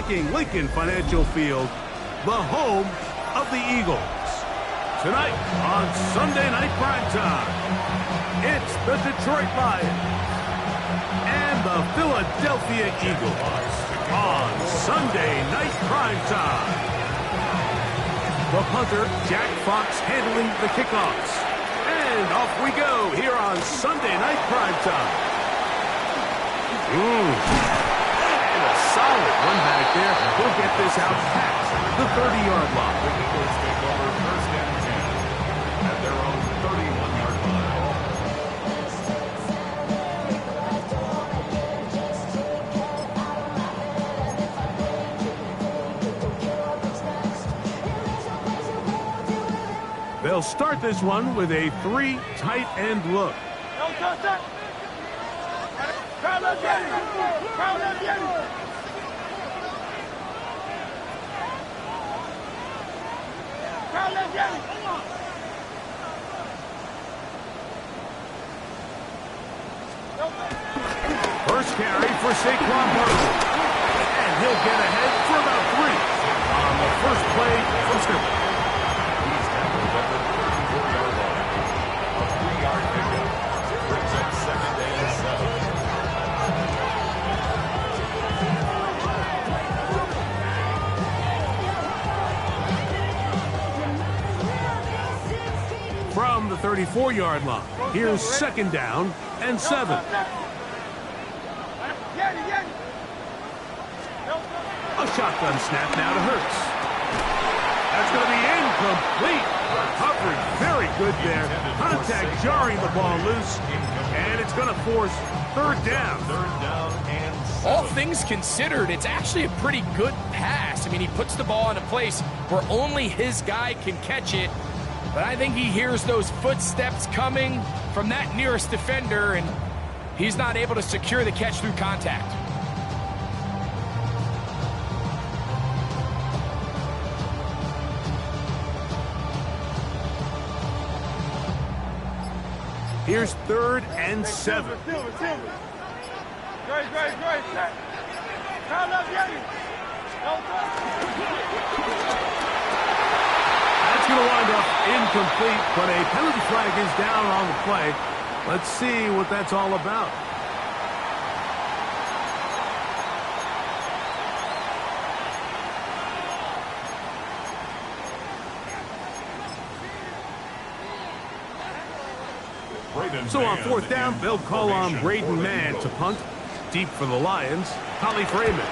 rocking Lincoln Financial Field, the home of the Eagles. Tonight on Sunday Night Primetime, it's the Detroit Lions and the Philadelphia Eagles on Sunday Night Primetime. The punter, Jack Fox, handling the kickoffs. And off we go here on Sunday Night Primetime. And a solid one back there. He'll get this out past the 30-yard line. The Eagles take over first and 10 at their own 31-yard line. They'll start this one with a 3 tight end look. First carry for Saquon Barkley. And he'll get ahead for about 3 on the first play from scrimmage. He's tackled at the 34-yard line. A 3-yard pickup brings up second and 7. From the 34-yard line, here's second down and 7. A shotgun snap now to Hurts. That's going to be incomplete. Recovery very good there. Contact jarring the ball loose. And it's going to force third down. Third down and 7. All things considered, it's actually a pretty good pass. I mean, he puts the ball in a place where only his guy can catch it. But I think he hears those footsteps coming from that nearest defender, and he's not able to secure the catch through contact. Here's third and 7. That's going to wind up incomplete, but a penalty flag is down on the play. Let's see what that's all about. So on fourth down, they'll call on Braden Mann to punt. Deep for the Lions, Holly Freeman.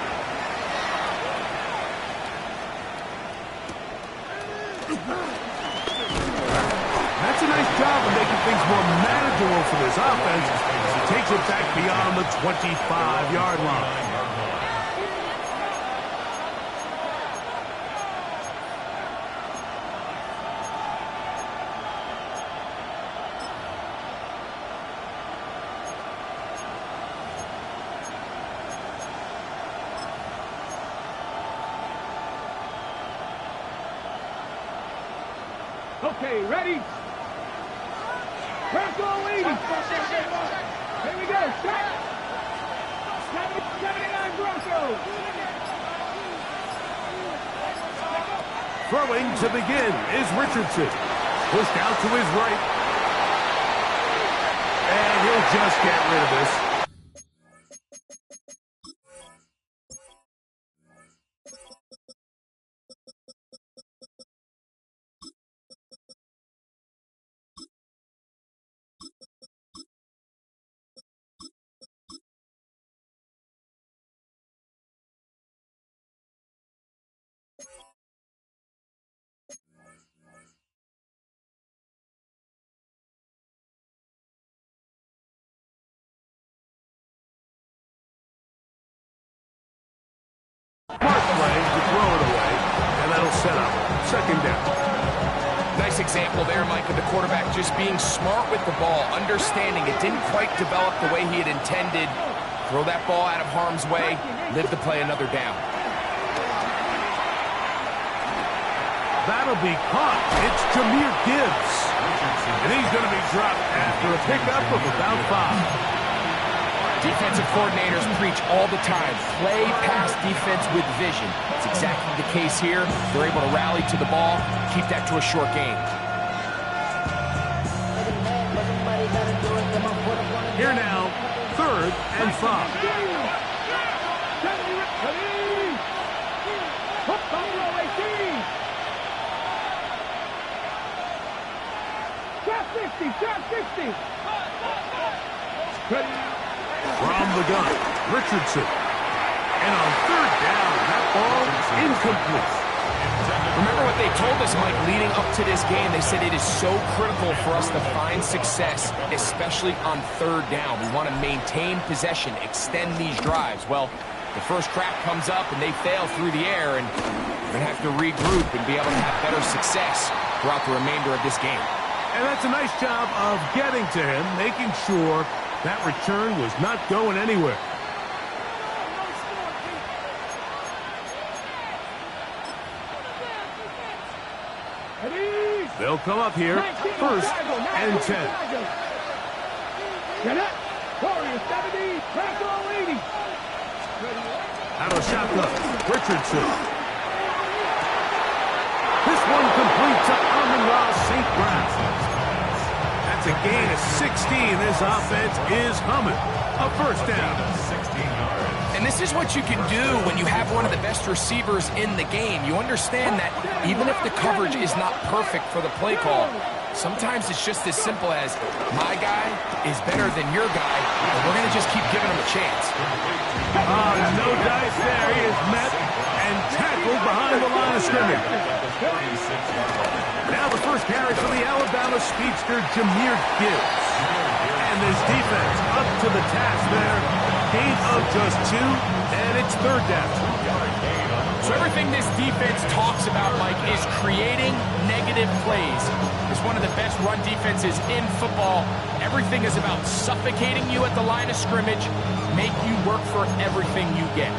That's a nice job of making things more manageable for this offense as he takes it back beyond the 25-yard line. Okay, ready? Bronco leading. Here we go. Shot. 79 Broncos. Throwing to begin is Richardson. Pushed out to his right. And he'll just get rid of this. Smart play to throw it away, and that'll set up second down. Nice example there, Mike, of the quarterback just being smart with the ball, understanding it didn't quite develop the way he had intended. Throw that ball out of harm's way, live to play another down. That'll be caught. It's Jahmyr Gibbs. And he's going to be dropped after a pickup of about 5. Defensive coordinators preach all the time, play pass defense with vision. It's exactly the case here. They're able to rally to the ball, keep that to a short game. Here now, 3rd and 5. Trap 60. From the gun, Richardson. And on 3rd down, that ball incomplete. Remember what they told us, Mike, leading up to this game. They said it is so critical for us to find success, especially on 3rd down. We want to maintain possession, extend these drives. Well, the first crack comes up and they fail through the air, and we're going to have to regroup and be able to have better success throughout the remainder of this game. And that's a nice job of getting to him, making sure that return was not going anywhere. They'll come up here, 1st and 10. Get it. Warriors 70, Ragdoll 80. Out of shotgun, Richardson. This one complete to Amon-Ra St. Brown. That's a gain of 16. This offense is humming. A 1st down. 16 yards. And this is what you can do when you have one of the best receivers in the game. You understand that even if the coverage is not perfect for the play call, sometimes it's just as simple as my guy is better than your guy, and we're going to just keep giving him a chance. No dice there. He is met and tackled behind the line of scrimmage. Now the first carry for the Alabama speedster, Jahmyr Gibbs. And this defense up to the task there. Gain of just 2, and it's 3rd down. So everything this defense talks about, Mike, is creating negative plays. It's one of the best run defenses in football. Everything is about suffocating you at the line of scrimmage, make you work for everything you get.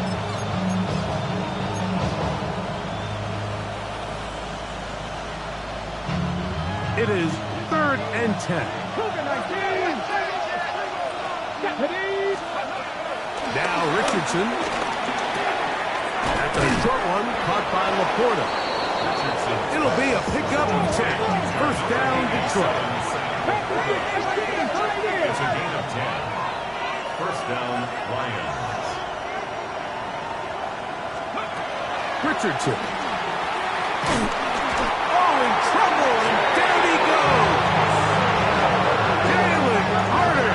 It is 3rd and 10. Now Richardson. That's a short one caught by Laporta. It'll be a pickup and 10. 1st down, Detroit. It's a gain of 10. 1st down, Lions. Richardson. Oh, in trouble, and down he goes. Jalen Carter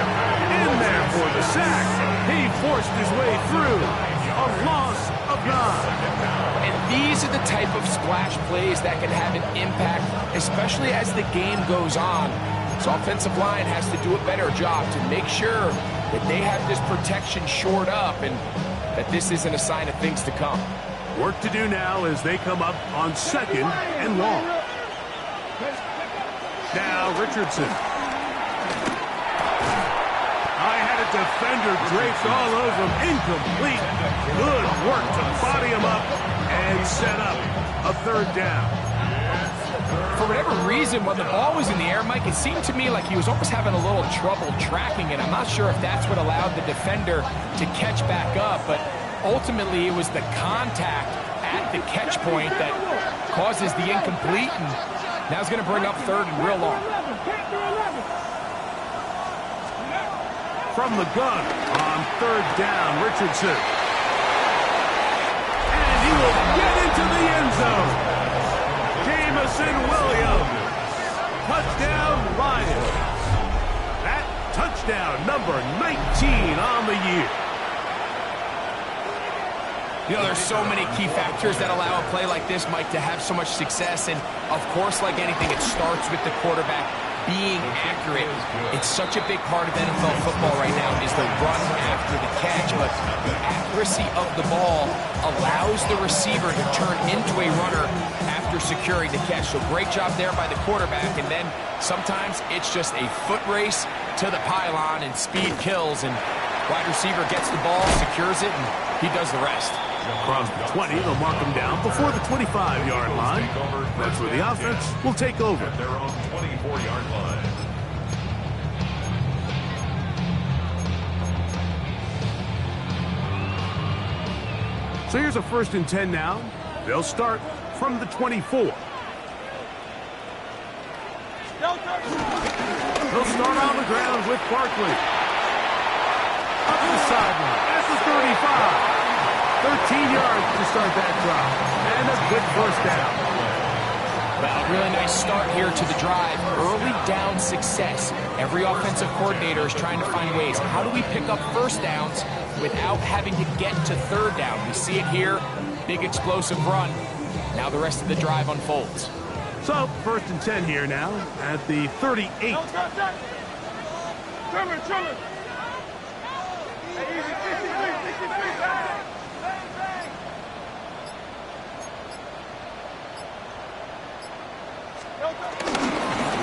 in there for the sack. He forced his way through. A loss of 9. And these are the type of splash plays that can have an impact, especially as the game goes on. So offensive line has to do a better job to make sure that they have this protection shored up and that this isn't a sign of things to come. Work to do now as they come up on 2nd and long. Now Richardson. I had a defender draped all over him. Incomplete. Good work to body him up and set up a 3rd down. For whatever reason, when the ball was in the air, Mike, it seemed to me like he was almost having a little trouble tracking it. I'm not sure if that's what allowed the defender to catch back up, but ultimately it was the contact at the catch point that causes the incomplete, and now it's going to bring up 3rd and real long. From the gun on 3rd down, Richardson. And he will get into the end zone. Jameson Williams. Touchdown, Lions. That touchdown, number 19 on the year. You know, there's so many key factors that allow a play like this, Mike, to have so much success. And, of course, like anything, it starts with the quarterback being accurate. It's such a big part of NFL football right now is the run after the catch. But the accuracy of the ball allows the receiver to turn into a runner after securing the catch. So great job there by the quarterback. And then sometimes it's just a foot race to the pylon and speed kills. And wide receiver gets the ball, secures it, and he does the rest. Across the 20, they'll mark him down before the 25-yard line. That's where the offense will take over. At their own 24-yard line. So here's a 1st and 10 now. They'll start from the 24. They'll start on the ground with Barkley. Up the sideline at the 35. 13 yards to start that drive. And a good 1st down. Well, a really nice start here to the drive. Early down success. Every offensive coordinator is trying to find ways. How do we pick up 1st downs without having to get to 3rd down? We see it here. Big explosive run. Now the rest of the drive unfolds. So, 1st and 10 here now at the 38.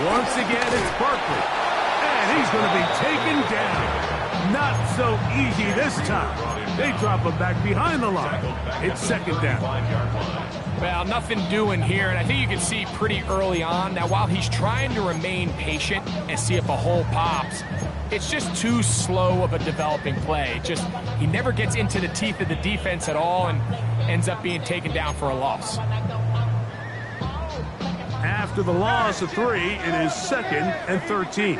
Once again, it's Barkley. And he's going to be taken down. Not so easy this time. They drop him back behind the line. It's 2nd down. Well, nothing doing here, and I think you can see pretty early on. Now, while he's trying to remain patient and see if a hole pops, it's just too slow of a developing play. He never gets into the teeth of the defense at all and ends up being taken down for a loss. After the loss of 3, it is 2nd and 13.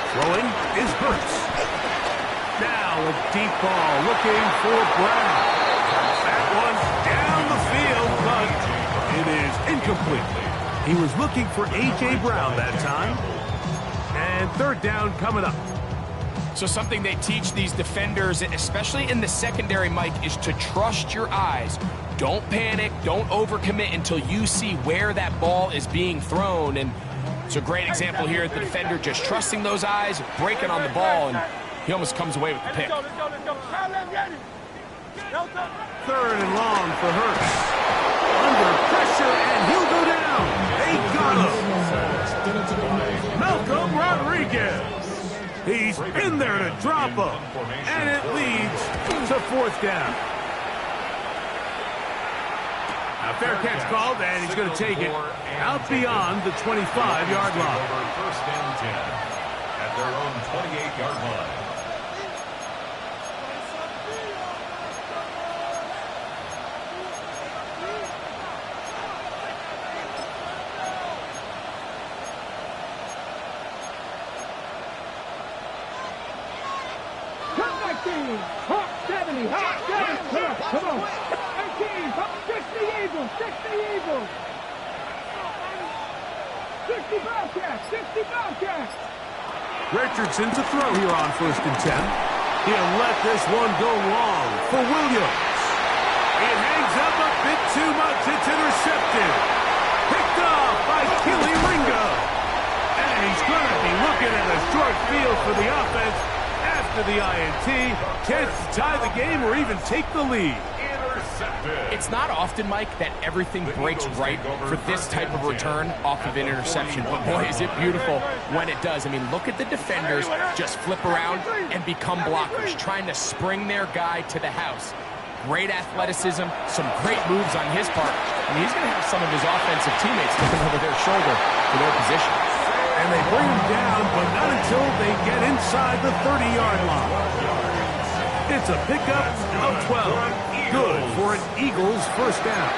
Throwing is Hurts. Now a deep ball looking for Brown. That one's down the field, but it is incomplete. He was looking for A.J. Brown that time. And 3rd down coming up. So something they teach these defenders, especially in the secondary, Mike, is to trust your eyes. Don't panic, don't overcommit until you see where that ball is being thrown. And it's a great example here of the defender just trusting those eyes, breaking on the ball, and he almost comes away with the pick. 3rd and long for Hurts. Under pressure, and he'll go down. They got him. Malcolm Rodriguez. He's in there to drop him. And it leads to 4th down. A fair catch called, and he's going to take it out beyond the 25-yard line. 1st and 10 at their own 28-yard line. Hawk 70, Hawk 70, come on. 18, Hawk 60 Eagles, 60 Eagles. 60 Bobcats, 60 Bobcats. Richardson to throw here on 1st and 10. He'll let this one go long for Williams. It hangs up a bit too much. It's intercepted. Picked off by Kelee Ringo. And he's going to be looking at a short field for the offense after the INT. Chance to tie the game or even take the lead. It's not often, Mike, that everything breaks right for this type of return off of an interception. But boy, is it beautiful when it does. I mean, look at the defenders just flip around and become blockers, trying to spring their guy to the house. Great athleticism, some great moves on his part. I mean, he's going to have some of his offensive teammates looking over their shoulder for their position. And they bring him down, but not until they get inside the 30-yard line. It's a pickup of 12. Good for an Eagles 1st down.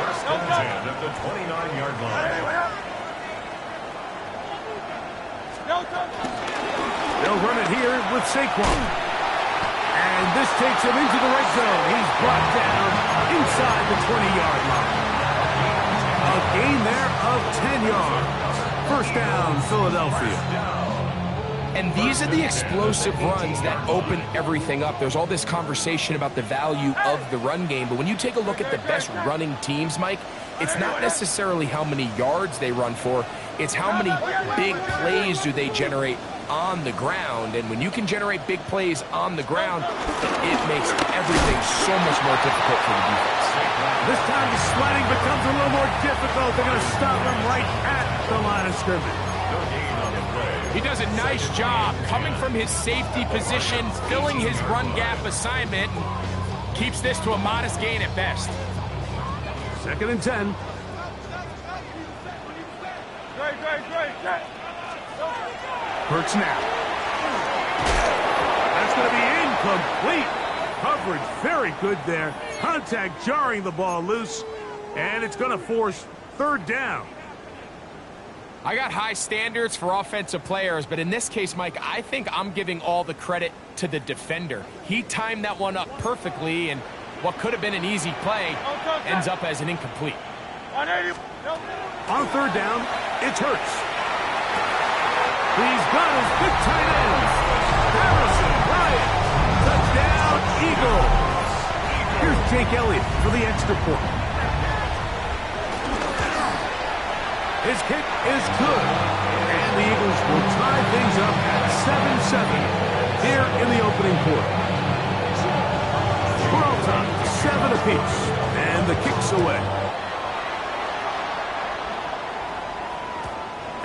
1st and 10 at the 29-yard line. They'll run it here with Saquon. And this takes him into the red zone. He's brought down inside the 20-yard line. A gain there of 10 yards. 1st down, Philadelphia. And these are the explosive runs that open everything up. There's all this conversation about the value of the run game, but when you take a look at the best running teams, Mike, it's not necessarily how many yards they run for, it's how many big plays do they generate on the ground. And when you can generate big plays on the ground, it makes everything so much more difficult for the defense. This time the sliding becomes a little more difficult. They're going to stop him right at the line of scrimmage. No gain on the play. He does a nice job coming from his safety position, filling his run gap assignment, and keeps this to a modest gain at best. 2nd and 10. Hurts now. That's going to be incomplete. Coverage very good there. Contact jarring the ball loose, and it's going to force 3rd down. I got high standards for offensive players, but in this case, Mike, I think I'm giving all the credit to the defender. He timed that one up perfectly, and what could have been an easy play ends up as an incomplete. On 3rd down, it's Hurts. He's got his big tight end, Harrison Bryant. Touchdown, Eagles. Here's Jake Elliott for the extra point. His kick is good, and the Eagles will tie things up at 7-7 here in the opening quarter. We're all time, 7 apiece, and the kick's away.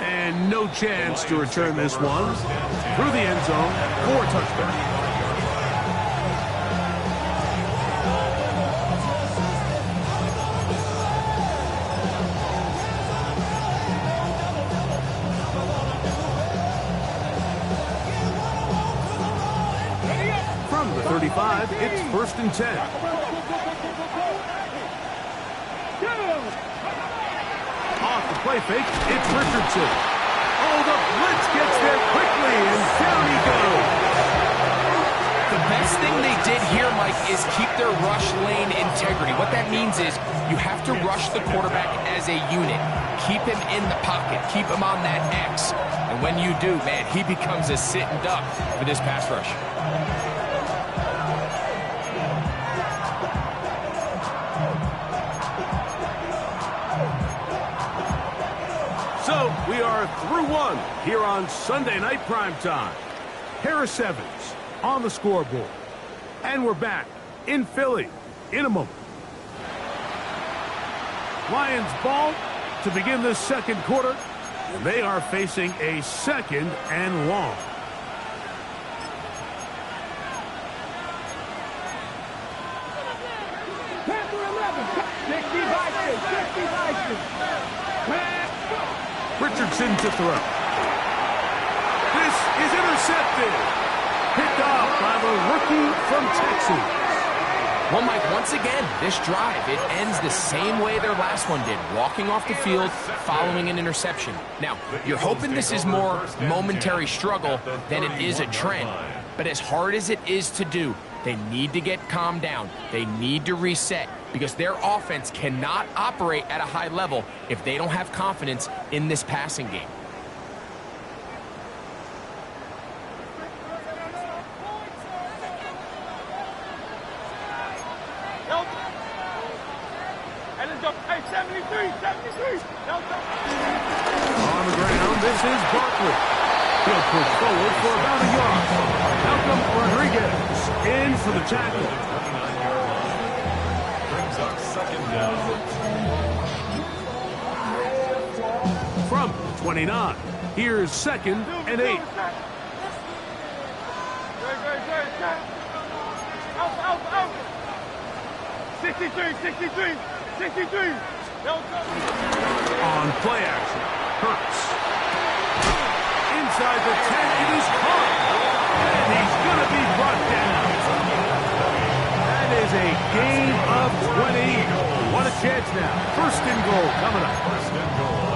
And no chance to return this one through the end zone for a touchdown. From the 35, it's 1st and 10. Off the play fake, it's Richardson. Oh, the blitz gets there quickly, and down he goes. The best thing they did here, Mike, is keep their rush lane integrity. What that means is you have to rush the quarterback as a unit. Keep him in the pocket. Keep him on that X. And when you do, man, he becomes a sitting duck for this pass rush. So we are through one here on Sunday Night Primetime. Harris Evans on the scoreboard. And we're back in Philly in a moment. Lions ball to begin this 2nd quarter. They are facing a 2nd and long. Panther 11. 60 Vikings. Richardson to throw. This is intercepted. Picked off by the rookie from Texas. Well, Mike, once again, this drive, it ends the same way their last one did, walking off the field following an interception. Now, you're hoping this is more momentary struggle than it is a trend. But as hard as it is to do, they need to get calmed down. They need to reset because their offense cannot operate at a high level if they don't have confidence in this passing game. On the ground, this is Barkley. He'll push forward for about a yard. Malcolm Rodriguez in for the tackle. Brings up 2nd down. From 29, here's 2nd and 8. Out. 63. On play action, Hurts. Inside the 10, it is caught. And he's going to be brought down. That is a gain of 20. What a chance now. 1st and goal coming up.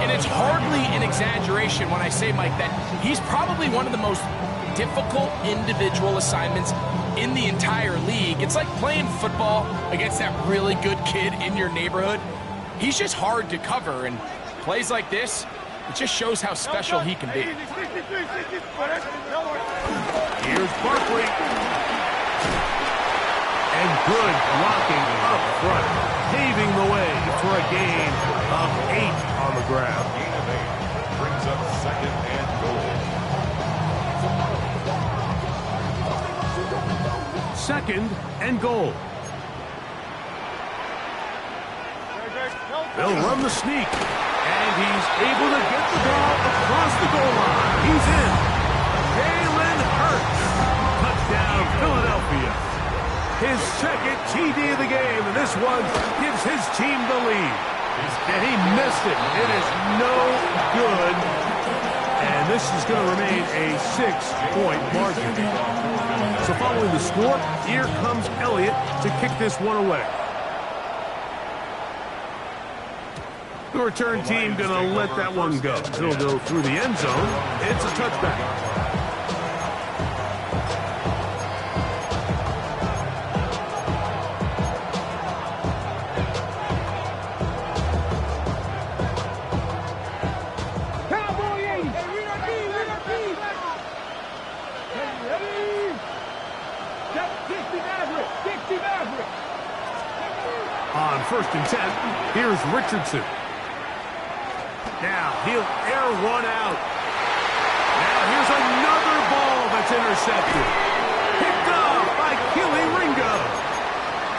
And it's hardly an exaggeration when I say, Mike, that he's probably one of the most difficult individual assignments in the entire league. It's like playing football against that really good kid in your neighborhood. He's just hard to cover, and plays like this, it just shows how special he can be. Here's Barkley. And good blocking up front, paving the way for a gain of 8 on the ground. Gain of 8 brings up 2nd and goal. 2nd and goal. They'll run the sneak. And he's able to get the ball across the goal line. He's in. Jalen Hurts. Touchdown, Philadelphia. His second TD of the game, and this one gives his team the lead. And he missed it. It is no good. And this is going to remain a 6-point margin. So following the score, here comes Elliott to kick this one away. The return team going to let that one go. It'll go through the end zone. It's a touchback. On 1st and 10, here's Richardson. Now he'll air one out. Now here's another ball that's intercepted. Picked off by Kelee Ringo.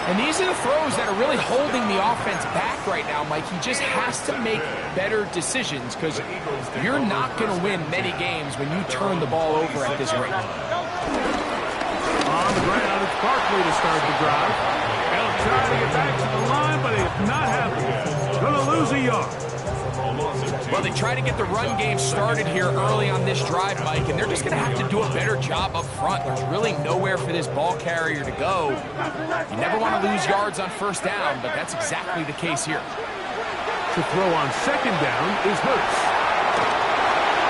And these are the throws that are really holding the offense back right now, Mike. He just has to make better decisions because you're not going to win many games when you turn the ball over at this rate. On the ground, it's Barkley to start the drive. They'll try to get back to the line, but it's not happening. Going to lose a yard. Well, they try to get the run game started here early on this drive, Mike, and they're just going to have to do a better job up front. There's really nowhere for this ball carrier to go. You never want to lose yards on 1st down, but that's exactly the case here. To throw on 2nd down is Hurts.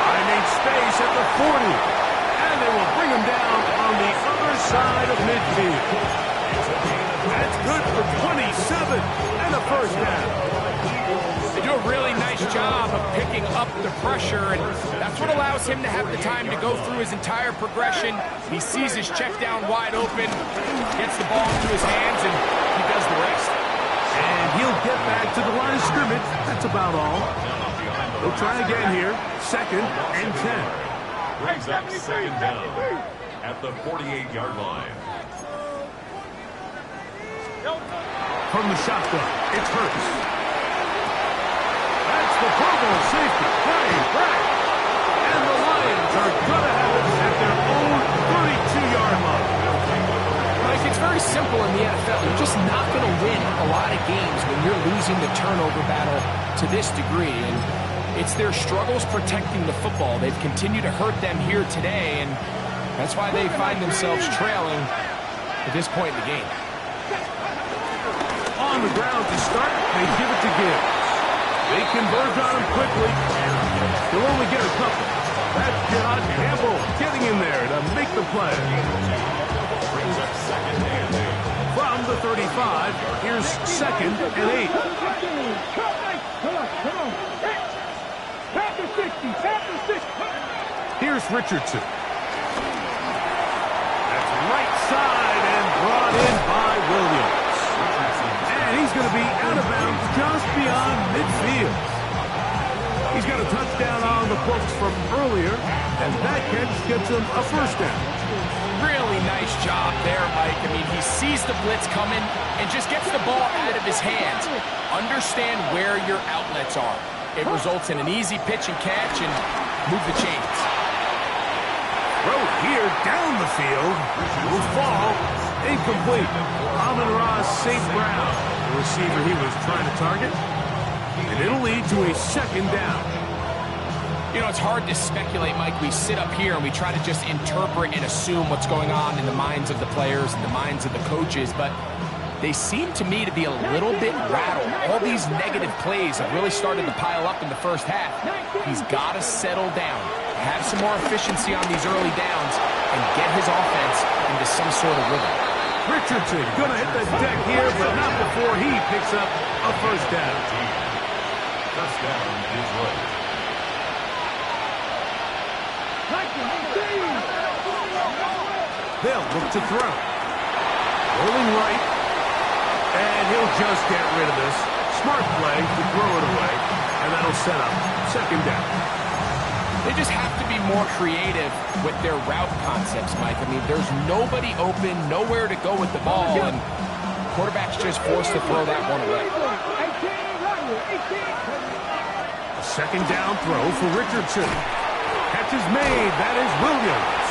I made space at the 40, and they will bring him down on the other side of midfield. That's good for 27 and a 1st down. They do a really nice job of picking up the pressure, and that's what allows him to have the time to go through his entire progression. He sees his check down wide open, gets the ball into his hands, and he does the rest. And he'll get back to the line of scrimmage. That's about all. They'll try again here. 2nd and 10. Brings up 2nd down at the 48-yard line. From the shotgun, it's Hurts. That's the Pro Bowl safety playing back. And the Lions are going to have it at their own 32-yard line. Mike, it's very simple in the NFL. You're just not going to win a lot of games when you're losing the turnover battle to this degree. And it's their struggles protecting the football. They've continued to hurt them here today, and that's why they find themselves trailing at this point in the game. On the ground to start, they give it to Gibbs. They converge on him quickly. They'll only get a couple. That's John Campbell getting in there to make the play. Brings up 2nd and 8. From the 35, here's 2nd and 8. Come on. Back to 60. Here's Richardson. That's right side and brought in by Williams. And he's going to be out of bounds just beyond midfield. He's got a touchdown on the books from earlier, and that catch gets him a 1st down. Really nice job there, Mike. I mean, he sees the blitz coming and just gets the ball out of his hands. Understand where your outlets are. It results in an easy pitch and catch and move the chains. Throw here down the field. Will fall. Incomplete. Amon-Ra St. Brown, the receiver he was trying to target. And it'll lead to a 2nd down. You know, it's hard to speculate, Mike. We sit up here and we try to just interpret and assume what's going on in the minds of the players and the minds of the coaches, but they seem to me to be a little bit rattled. All these negative plays have really started to pile up in the 1st half. He's got to settle down, have some more efficiency on these early downs, and get his offense into some sort of rhythm. Richardson going to hit the deck here, but not before he picks up a 1st down. Touchdown, Detroit. They'll look to throw. Rolling right. And he'll just get rid of this. Smart play to throw it away. And that'll set up 2nd down. They just have to be more creative with their route concepts, Mike. I mean, there's nobody open, nowhere to go with the ball, and quarterback's just forced to throw that one away. A second down throw for Richardson. Catch is made. That is Williams.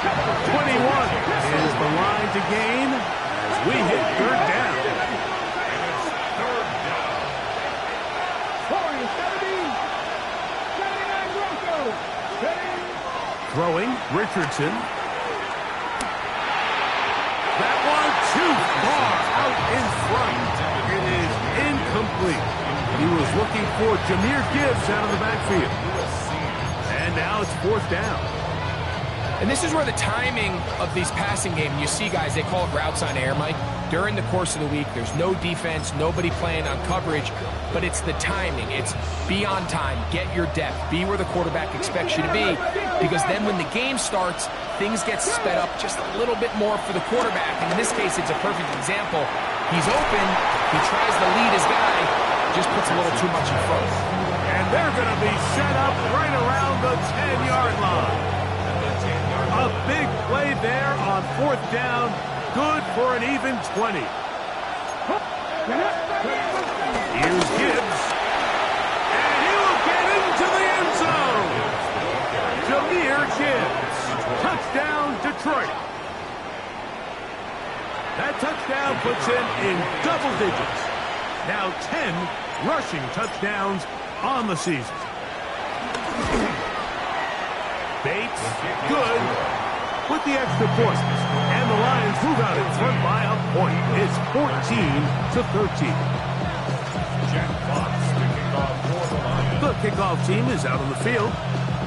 21 is the line to gain as we hit third down. Throwing, Richardson. That one too far out in front. It is incomplete. He was looking for Jahmyr Gibbs out of the backfield. And now it's fourth down. And this is where the timing of these passing games, you see guys, they call it routes on air, Mike. During the course of the week, there's no defense, nobody playing on coverage, but it's the timing. It's be on time, get your depth, be where the quarterback expects you to be, because then when the game starts, things get sped up just a little bit more for the quarterback. And in this case, it's a perfect example. He's open, he tries to lead his guy, just puts a little too much in front. And they're going to be set up right around the 10-yard line. A big play there on fourth down. Good for an even 20. Here's Gibbs. And he will get into the end zone. Jahmyr Gibbs. Touchdown, Detroit. That touchdown puts him in double digits. Now 10 rushing touchdowns on the season. Bates, good, with the extra point. And the Lions move out in front by a point. It's 14-13. Jack Fox to kick off for the Lions. The kickoff team is out on the field,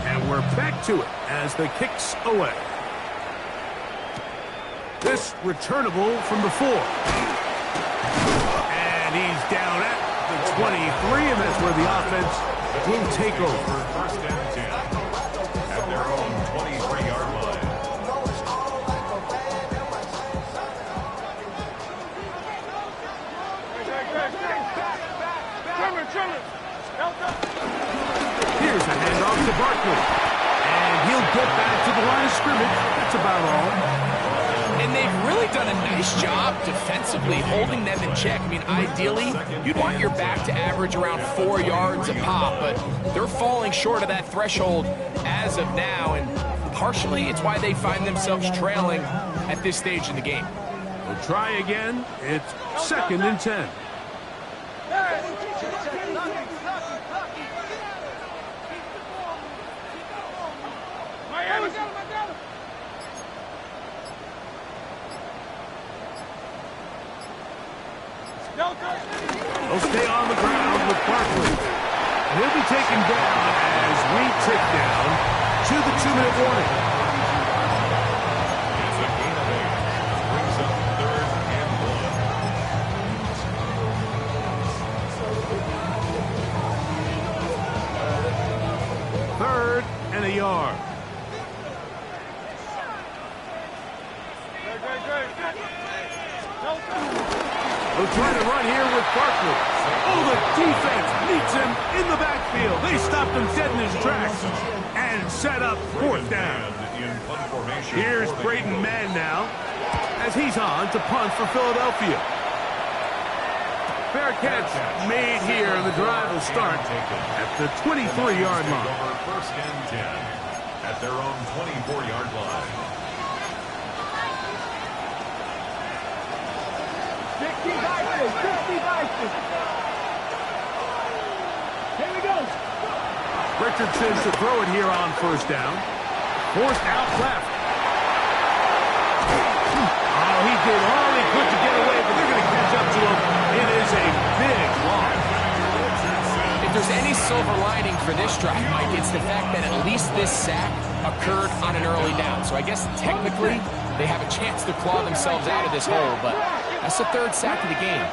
and we're back to it as the kick's away. This returnable from the 4. And he's down at the 23, and that's where the offense will take over. First and 10 at their own 23-yard line. Here's a handoff to Barkley. And he'll get back to the line of scrimmage. That's about all. And they've really done a nice job defensively holding them in check. I mean, ideally, you'd want your back to average around 4 yards a pop, but they're falling short of that threshold as of now, and partially it's why they find themselves trailing at this stage in the game. We'll try again. It's second and 10. He'll stay on the ground with Barkley. And he'll be taken down as we tick down to the 2-minute warning. It's a gain of 8. Brings up third and 1. Third and a yard. They'll try to run here with Barkley. Oh, the defense meets him in the backfield. They stopped him dead in his tracks and set up fourth down. Here's Braden Mann now as he's on to punt for Philadelphia. Fair catch made here. The drive will start at the 23-yard line. First and 10 at their own 24-yard line. 60 Vikings. Here we go. Richardson to throw it here on first down. Forced out left. Oh, he did all he could to get away, but they're going to catch up to him. It is a big loss. If there's any silver lining for this drive, Mike, it's the fact that at least this sack occurred on an early down. So I guess technically they have a chance to claw themselves out of this hole, but that's the third sack of the game.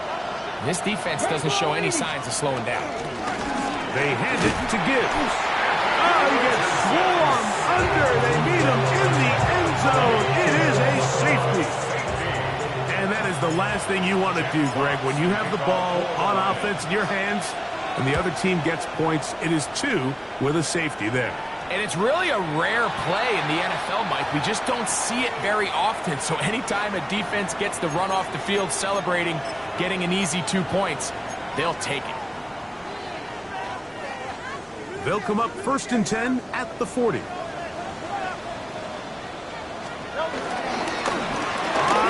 And this defense doesn't show any signs of slowing down. They hand it to Gibbs. Oh, he gets swarmed under. They meet him in the end zone. It is a safety. And that is the last thing you want to do, Greg. When you have the ball on offense in your hands and the other team gets points, it is 2 with a safety there. And it's really a rare play in the NFL, Mike. We just don't see it very often. So anytime a defense gets the run off the field celebrating, getting an easy 2 points, they'll take it. They'll come up 1st and 10 at the 40. On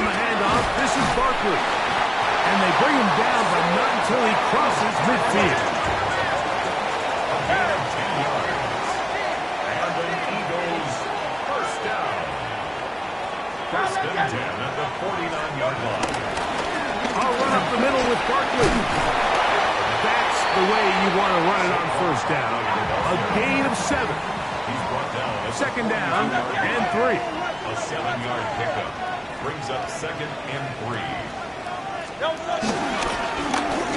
the handoff, this is Barkley. And they bring him down, but not until he crosses midfield. First and 10 at the 49-yard line. I'll run up the middle with Barkley. That's the way you want to run it on 1st down. A gain of 7. He's brought down. 2nd down and 3. A 7-yard pickup brings up 2nd and 3.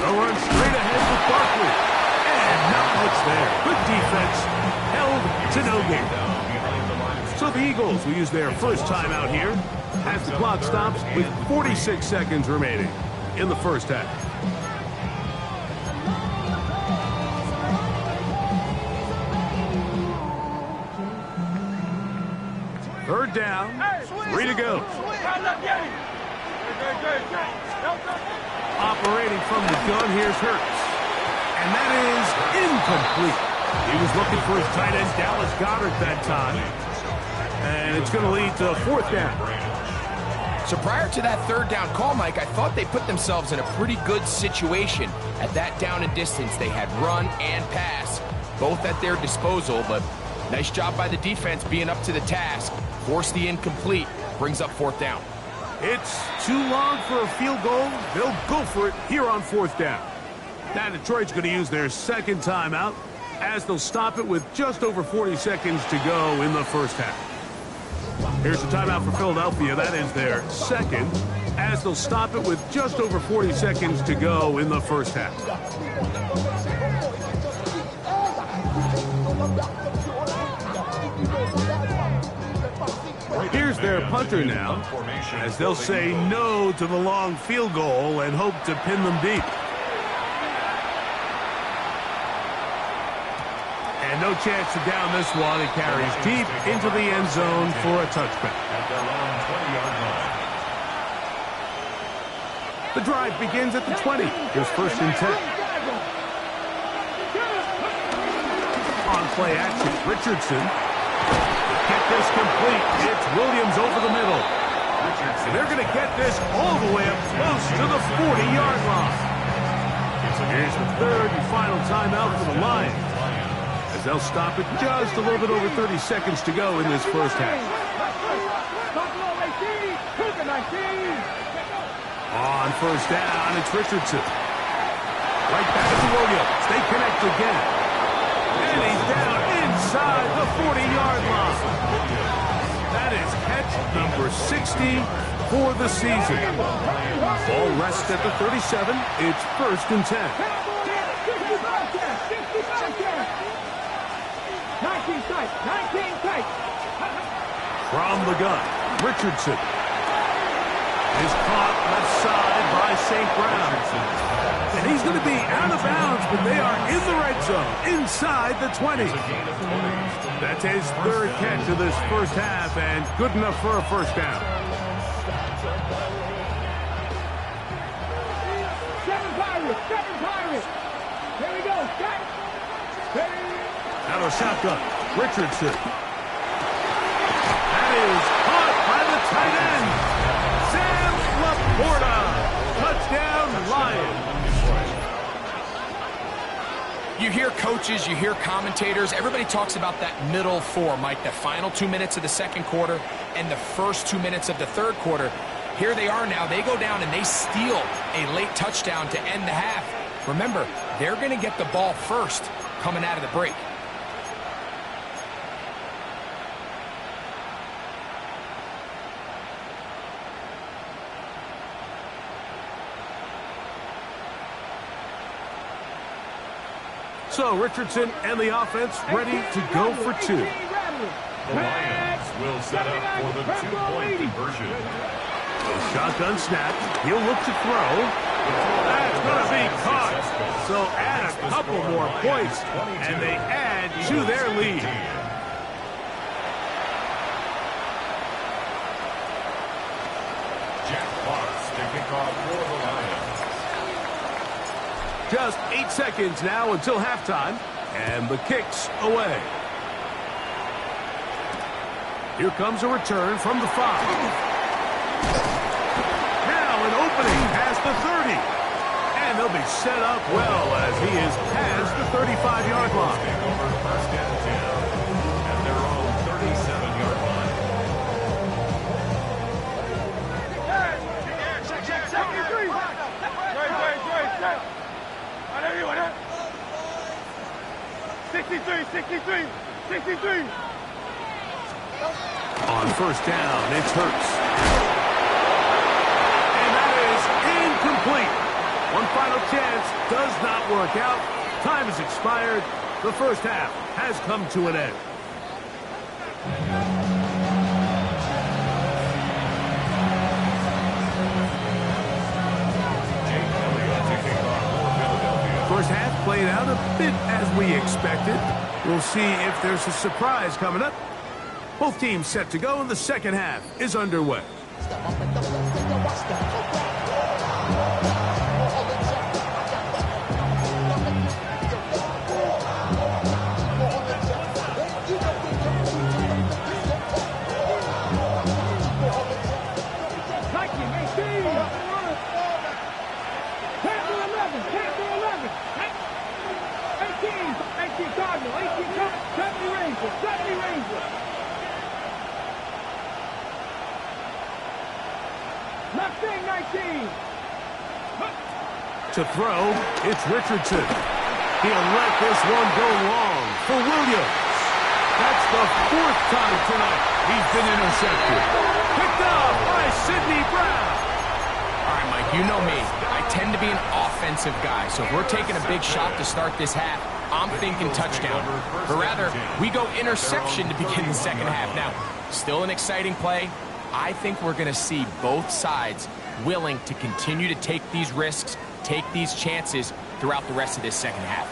They'll run straight ahead with Barkley. And not much there. Good defense. Held to no gain. So the Eagles will use their first timeout here as the clock stops with 46 seconds remaining in the 1st half. Third down, 3 to go. Operating from the gun, here's Hurts. And that is incomplete. He was looking for his tight end, Dallas Goedert, that time. And it's going to lead to 4th down. So prior to that 3rd down call, Mike, I thought they put themselves in a pretty good situation at that down and distance. They had run and pass, both at their disposal, but nice job by the defense being up to the task. Force the incomplete, brings up 4th down. It's too long for a field goal. They'll go for it here on 4th down. Now Detroit's going to use their 2nd timeout as they'll stop it with just over 40 seconds to go in the 1st half. Here's the timeout for Philadelphia. That is their 2nd as they'll stop it with just over 40 seconds to go in the 1st half. Here's their punter now, as they'll say no to the long field goal and hope to pin them deep. And no chance to down this one. It carries deep into the end zone for a touchback. At their own 20-yard line. The drive begins at the 20. Here's 1st and 10. On play action, Richardson. Get this complete. It's Williams over the middle. And they're going to get this all the way up close to the 40-yard line. Here's the 3rd and final timeout for the Lions, as they'll stop it just a little bit over 30 seconds to go in this 1st half. On 1st down, it's Richardson. Right back to Williams. They connect again. And he's down inside the 40-yard line. That is catch number 60 for the season. Ball rests at the 37. It's 1st and 10. 19 tight. From the gun, Richardson is caught left side by St. Brown. And he's going to be out of bounds, but they are in the red zone, inside the 20. That's his 3rd catch of this 1st half, and good enough for a 1st down. 7 Pirates. Here we go. Out of shotgun, Richardson. That is caught by the tight end, Sam Laporta. Touchdown, Lions. You hear coaches, you hear commentators, everybody talks about that middle 4, Mike, the final 2 minutes of the 2nd quarter and the first 2 minutes of the 3rd quarter. Here they are now. They go down and they steal a late touchdown to end the half. Remember, they're going to get the ball first coming out of the break. So Richardson and the offense ready to go for 2. The Lions will set up for the 2-point conversion. Shotgun snap. He'll look to throw. That's going to be caught. So add a couple more points, and they add to their lead. Jack Fox to kick off for the Lions. Just 8 seconds now until halftime, and the kick's away. Here comes a return from the 5. Now an opening past the 30. And they'll be set up well as he is past the 35-yard line. Take over first and 10 at their own 37-yard line. On first down, it's Hurts. And that is incomplete. One final chance does not work out. Time has expired. The first half has come to an end. Jake Elliott to kick off for Philadelphia. First half played out a bit as we expected. We'll see if there's a surprise coming up. Both teams set to go, and the second half is underway. To throw, it's Richardson. He'll let this one go long for Williams. That's the 4th time tonight he's been intercepted. Picked up by Sidney Brown. All right, Mike, you know me. I tend to be an offensive guy, so if we're taking a big shot to start this half, I'm thinking touchdown. But rather, we go interception to begin the second half. Now, still an exciting play. I think we're going to see both sides willing to continue to take these risks, take these chances throughout the rest of this second half.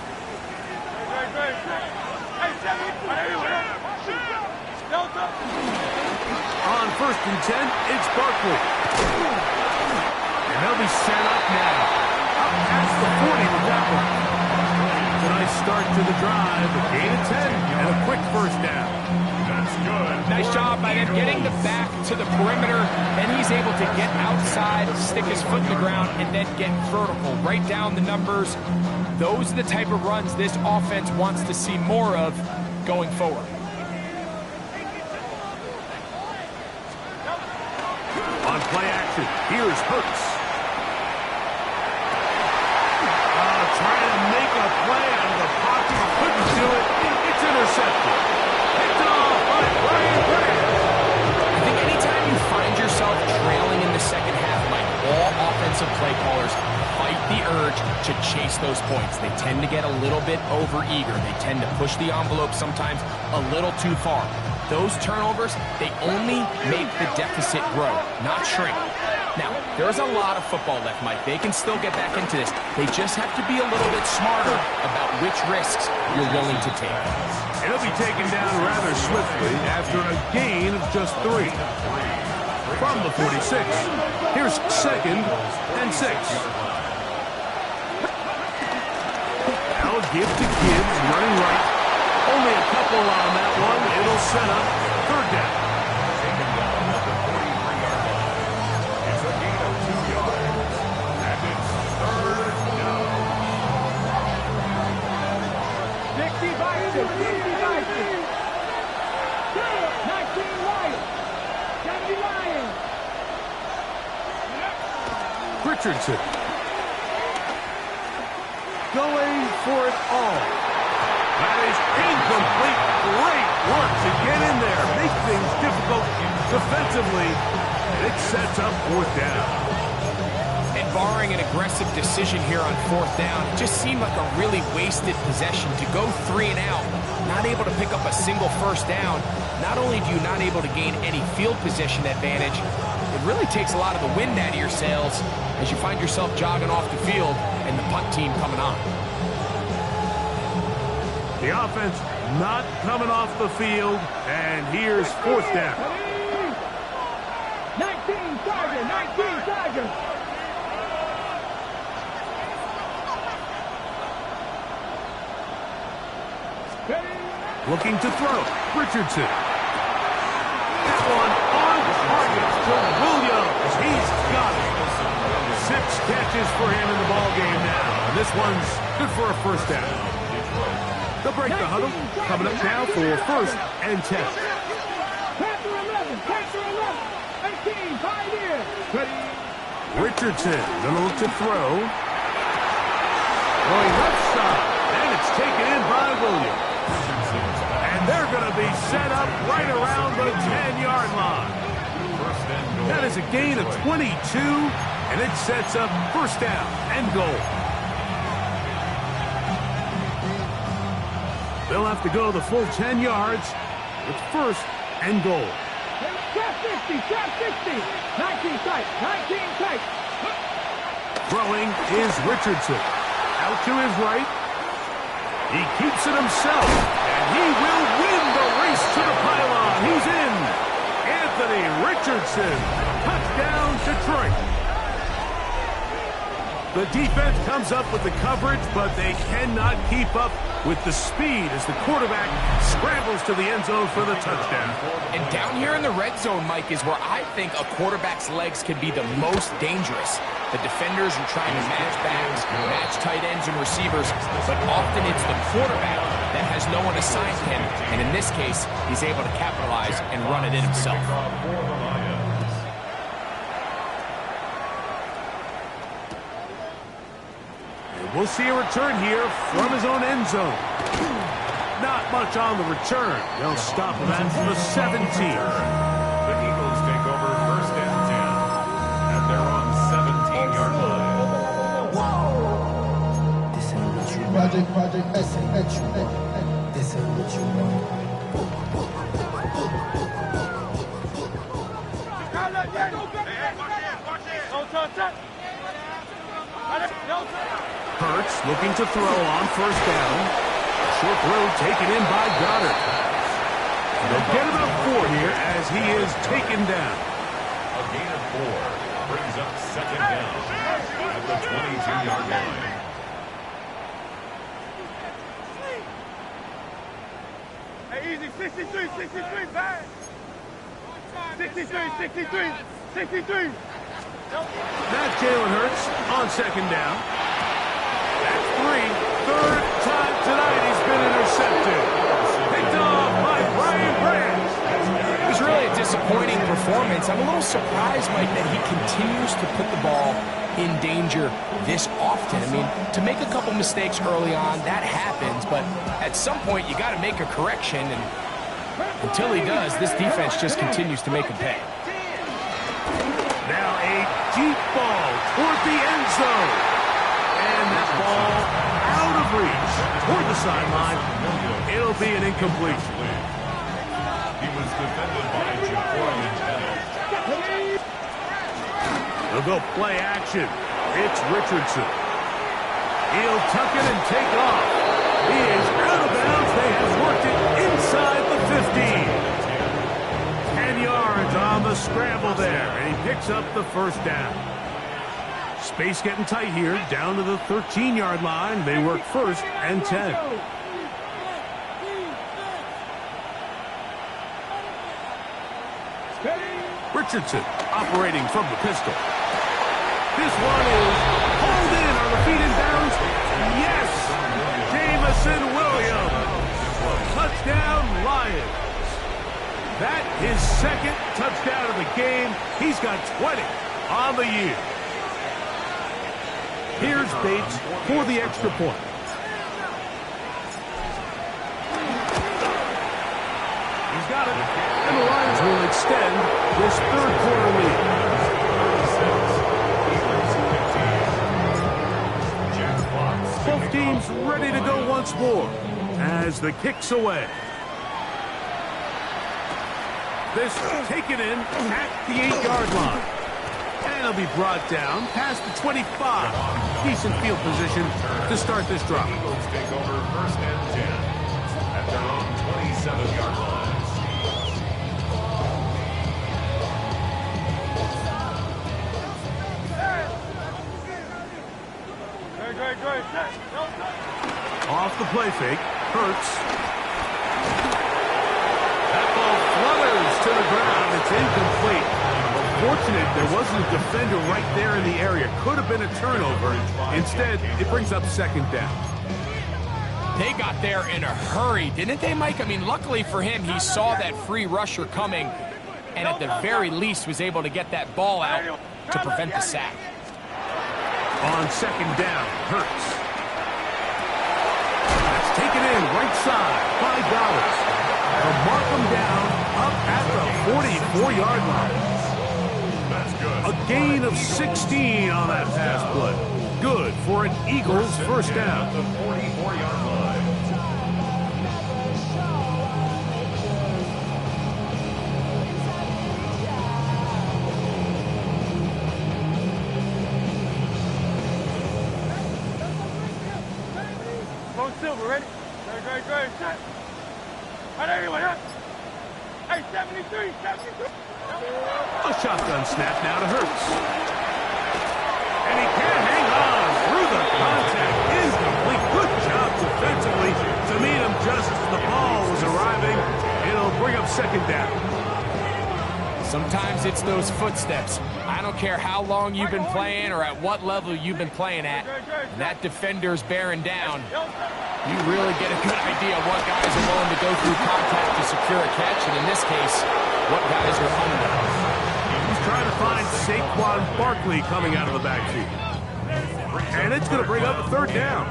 On first and 10, it's Barkley. And they'll be set up now. Up past the 40 with that one. It's a nice start to the drive. A gain of 10 and a quick first down. That's good. Nice job by them getting the back to the perimeter, and he's able to get outside, stick his foot in the ground, and then get vertical. Right down the numbers. Those are the type of runs this offense wants to see more of going forward. On play action, here's Hurts. Trying to make a play out of the pocket. Couldn't do it. It's intercepted. Picked off by Brian Grant. I think anytime you find yourself trailing in the second half, like all offensive play callers, fight the urge to chase those points. They tend to get a little bit overeager. They tend to push the envelope sometimes a little too far. Those turnovers, they only make the deficit grow, not shrink. Now, there's a lot of football left, Mike. They can still get back into this. They just have to be a little bit smarter about which risks you're willing to take. It'll be taken down rather swiftly after a gain of just 3. From the 46, here's second and 6. Now a give to Gibbs, running right. Only a couple on that one. It'll set up third down. Taken down at the 43-yard line. It's a gain of 2 yards. And it's third down. 60 Vikings, 60 Vikings. 19 Lions, 70 Lions. Richardson. Going for it all. That is incomplete. Great work to get in there. Make things difficult defensively. And it sets up 4th down. And barring an aggressive decision here on 4th down, it just seemed like a really wasted possession to go 3 and out, not able to pick up a single first down. Not only do you not able to gain any field position advantage, it really takes a lot of the wind out of your sails as you find yourself jogging off the field and the punt team coming on. The offense not coming off the field, and here's 4th down. 19, Sergeant, 19. Looking to throw. Richardson. That one on target to Williams. He's got it. 6 catches for him in the ball game now. And this one's good for a first down. They'll break the huddle. Coming up now for 1st and 10. Capture 11, capture 11. 18, 5 here. Ready. Richardson gonna look to throw. Going left side. And it's taken in by Williams. And they're gonna be set up right around the 10-yard line. That is a gain of 22, and it sets up 1st down and goal. They'll have to go the full 10 yards with 1st and goal. Trap 50, trap 60. 19 tight, 19 tight. Throwing is Richardson. Out to his right. He keeps it himself, and he will win the race to the pylon. He's in. Anthony Richardson. Touchdown, Detroit. The defense comes up with the coverage, but they cannot keep up with the speed as the quarterback scrambles to the end zone for the touchdown. And down here in the red zone, Mike, is where I think a quarterback's legs can be the most dangerous. The defenders are trying to match backs, match tight ends and receivers, but often it's the quarterback that has no one assigned to him. And in this case, he's able to capitalize and run it in himself. We'll see a return here from his own end zone. Not much on the return. They'll stop him at the 17. The Eagles take over 1st and 10 at their own 17-yard line. This ain't what you Project S ain't what you This ain't what you Hurts looking to throw on 1st down. Short throw taken in by Goddard. They'll get about 4 here as he is taken down. A gain of 4 brings up 2nd down at the 22-yard line. Hey, easy, 63, 63, back. 63, 63, 63. That's Jalen Hurts on 2nd down. That's 3. 3rd time tonight he's been intercepted. Picked off by Brian Branch. It was really a disappointing performance. I'm a little surprised, Mike, that he continues to put the ball in danger this often. I mean, to make a couple mistakes early on, that happens, but at some point you got to make a correction, and until he does, this defense just continues to make him pay. Now a deep ball toward the end zone. And that ball out of reach toward the sideline. It'll be an incompletion. He was defended by Ja'Cory Bennett. They'll go play action. It's Richardson. He'll tuck it and take off. He is out of bounds. They have worked it inside the 15. 10 yards on the scramble there, and he picks up the 1st down. Space getting tight here, down to the 13-yard line. They work 1st and 10. Richardson operating from the pistol. This one is pulled in on the feet and bounds. Yes! Jameson Williams. Touchdown, Lions. That his 2nd touchdown of the game. He's got 20 on the year. Here's Bates for the extra point. He's got it. And the Lions will extend this 3rd quarter lead. Both teams ready to go once more as the kick's away. This taken in at the 8-yard line. And it'll be brought down past the 25. Decent field position to start this drive. Eagles take over 1st and 10 at their own 27-yard line. Off the play fake, Hurts. to the ground. It's incomplete. Fortunate there wasn't a defender right there in the area. Could have been a turnover. Instead, it brings up second down. They got there in a hurry, didn't they, Mike? I mean, luckily for him, he saw that free rusher coming, and at the very least was able to get that ball out to prevent the sack. On second down, Hurts. That's taken in right side by Dallas. They'll mark him down up at the 44-yard line. That's good. A gain of 16 on that pass play. Good for an Eagles first down. At the 44-yard line. Long Silver, ready? Great. Set. Right, everyone, up. Hey, 73. A shotgun snap now to Hurts. And he can't hang on through the contact. Incomplete. Good job defensively to meet him just as the ball was arriving. It'll bring up second down. Sometimes it's those footsteps. I don't care how long you've been playing or at what level you've been playing at. And that defender's bearing down. You really get a good idea of what guys are willing to go through contact to secure a catch, and in this case, what guys are under. He's trying to find Saquon Barkley coming out of the backfield. And it's going to bring up a third down.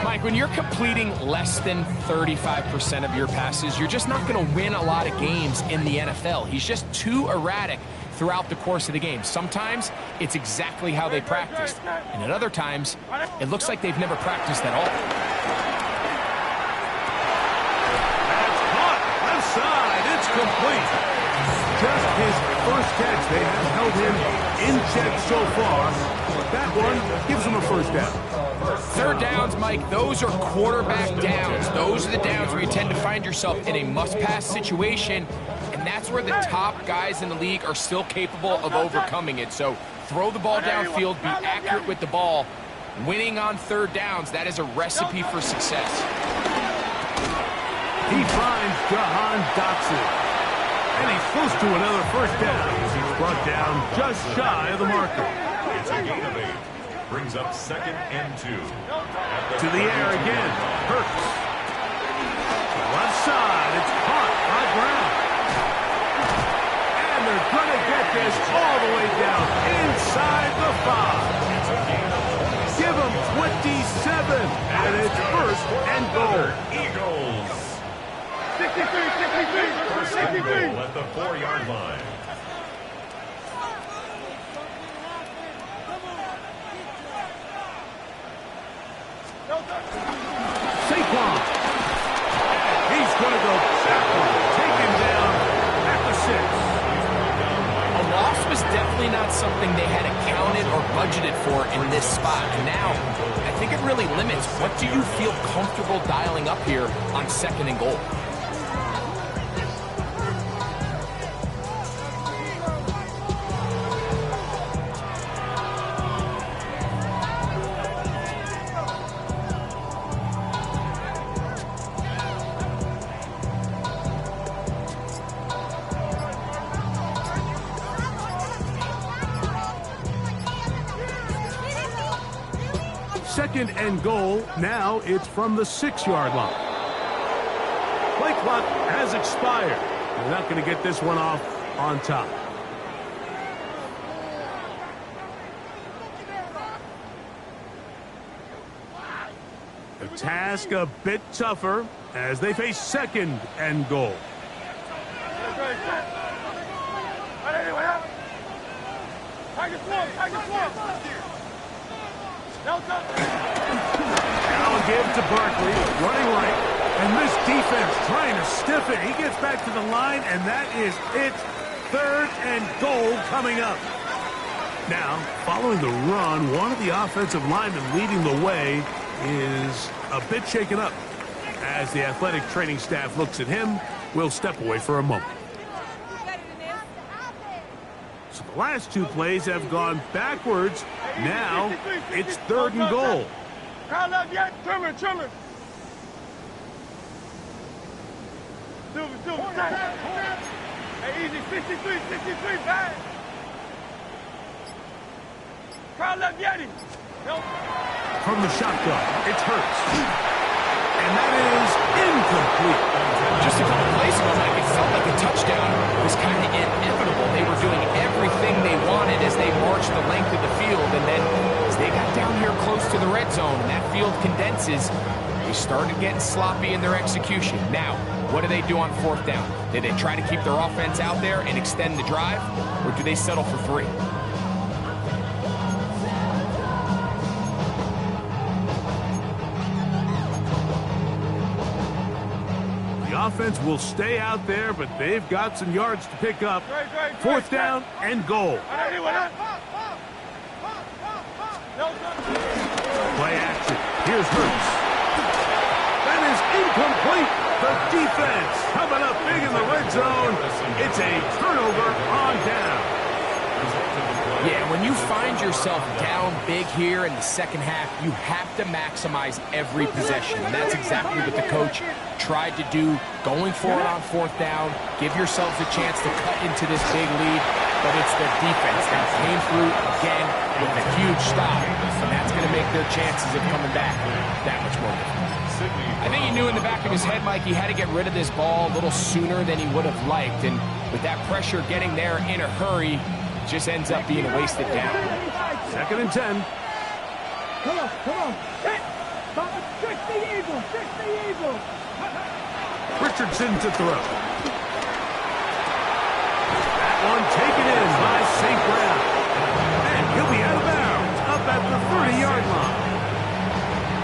Mike, when you're completing less than 35% of your passes, you're just not going to win a lot of games in the NFL. He's just too erratic throughout the course of the game. Sometimes it's exactly how they practiced, and at other times it looks like they've never practiced at all. That's caught left side. It's complete. Just his first catch. They have held him in check so far. That one gives him a first down. Third downs, Mike, those are quarterback downs. Those are the downs where you tend to find yourself in a must-pass situation, and that's where the top guys in the league are still capable of overcoming it. So throw the ball downfield, be accurate with the ball. Winning on third downs, that is a recipe for success. He finds Jahan Dotson. And he's close to another first down as he's brought down just shy of the marker. It's a gain of 8. Brings up second and 2. To the air again. Hurts. Left side. It's caught by Brown. And they're going to get this all the way down inside the 5. Give them 27. And it's first and goal. Eagles. 63. First and goal at the 4-yard line. Saquon. He's going to go backward. Taken down at the 6. A loss was definitely not something they had accounted or budgeted for in this spot. And now, I think it really limits what do you feel comfortable dialing up here on second and goal. Second and goal. Now it's from the 6-yard line. Play clock has expired. They're not going to get this one off on top. The task a bit tougher as they face second and goal. Now give to Barkley, running right, and this defense trying to stiff it. He gets back to the line, and that is it. Third and goal coming up. Now, following the run, one of the offensive linemen leading the way is a bit shaken up. As the athletic training staff looks at him, we'll step away for a moment. So the last two plays have gone backwards. Now it's third and goal. Crowd up yet? Trimmer. Silver, set. Hey, easy. 63, 63, bang. Carl left Yeti. No. From the shotgun, it's Hurts. And that is incomplete. Just a couple plays ago, Mike, it felt like a touchdown was kind of inevitable. They were doing everything they wanted as they marched the length of the field, and then as they got down here close to the red zone and that field condenses, they started getting sloppy in their execution. Now, what do they do on fourth down? Do they try to keep their offense out there and extend the drive, or do they settle for 3? Offense will stay out there, but they've got some yards to pick up. Fourth down and goal. Play action. Here's Hurts. That is incomplete. The defense coming up big in the red zone. It's a turnover on down. Yeah, when you find yourself down big here in the second half, you have to maximize every possession. And that's exactly what the coach tried to do, going for it on fourth down. Give yourselves a chance to cut into this big lead, but it's the defense that came through again with a huge stop, and that's going to make their chances of coming back that much more difficult. I think he knew in the back of his head, Mike, he had to get rid of this ball a little sooner than he would have liked, and with that pressure getting there in a hurry, just ends up being a wasted down. 2nd and 10. Come on, come on. Trick the Eagle, trick the Eagle. Richardson to throw. That one taken in by St. Brown. And he'll be out of bounds up at the 30-yard line.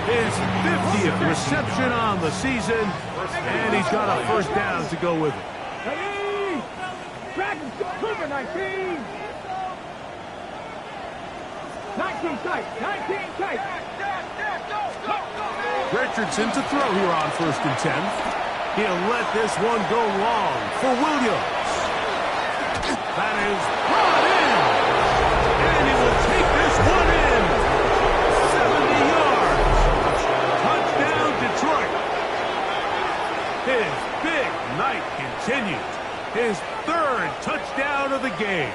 His 50th reception on the season, and he's got a first down to go with it. Hey! Dragons, Cooper, 19! 19 tight, 19 tight. Richardson to throw here on 1st and 10. He'll let this one go long for Williams. That is brought in. And he will take this one in. 70 yards. Touchdown, Detroit. His big night continues. His 3rd touchdown of the game.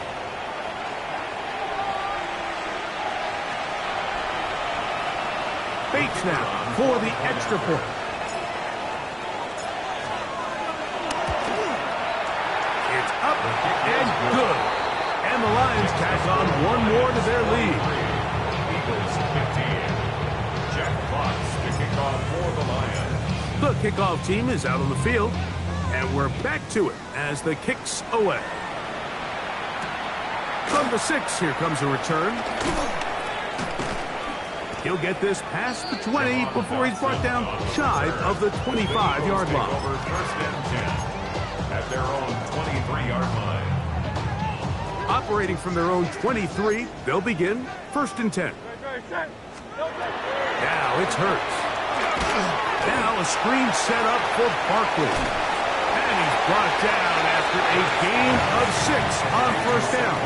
Bates now for the extra point. It's up and good. And the Lions tack on one more to their lead. Eagles 15. Jack Fox to kick off for the Lions. The kickoff team is out on the field, and we're back to it as the kick's away. From the 6, here comes a return. He'll get this past the 20 before he's brought down shy of the 25-yard line. Over 1st and 10 at their own 23-yard line. Operating from their own 23, they'll begin 1st and 10. Now it's Hurts. Now a screen set up for Barkley. And he's brought down after a gain of 6 on 1st down.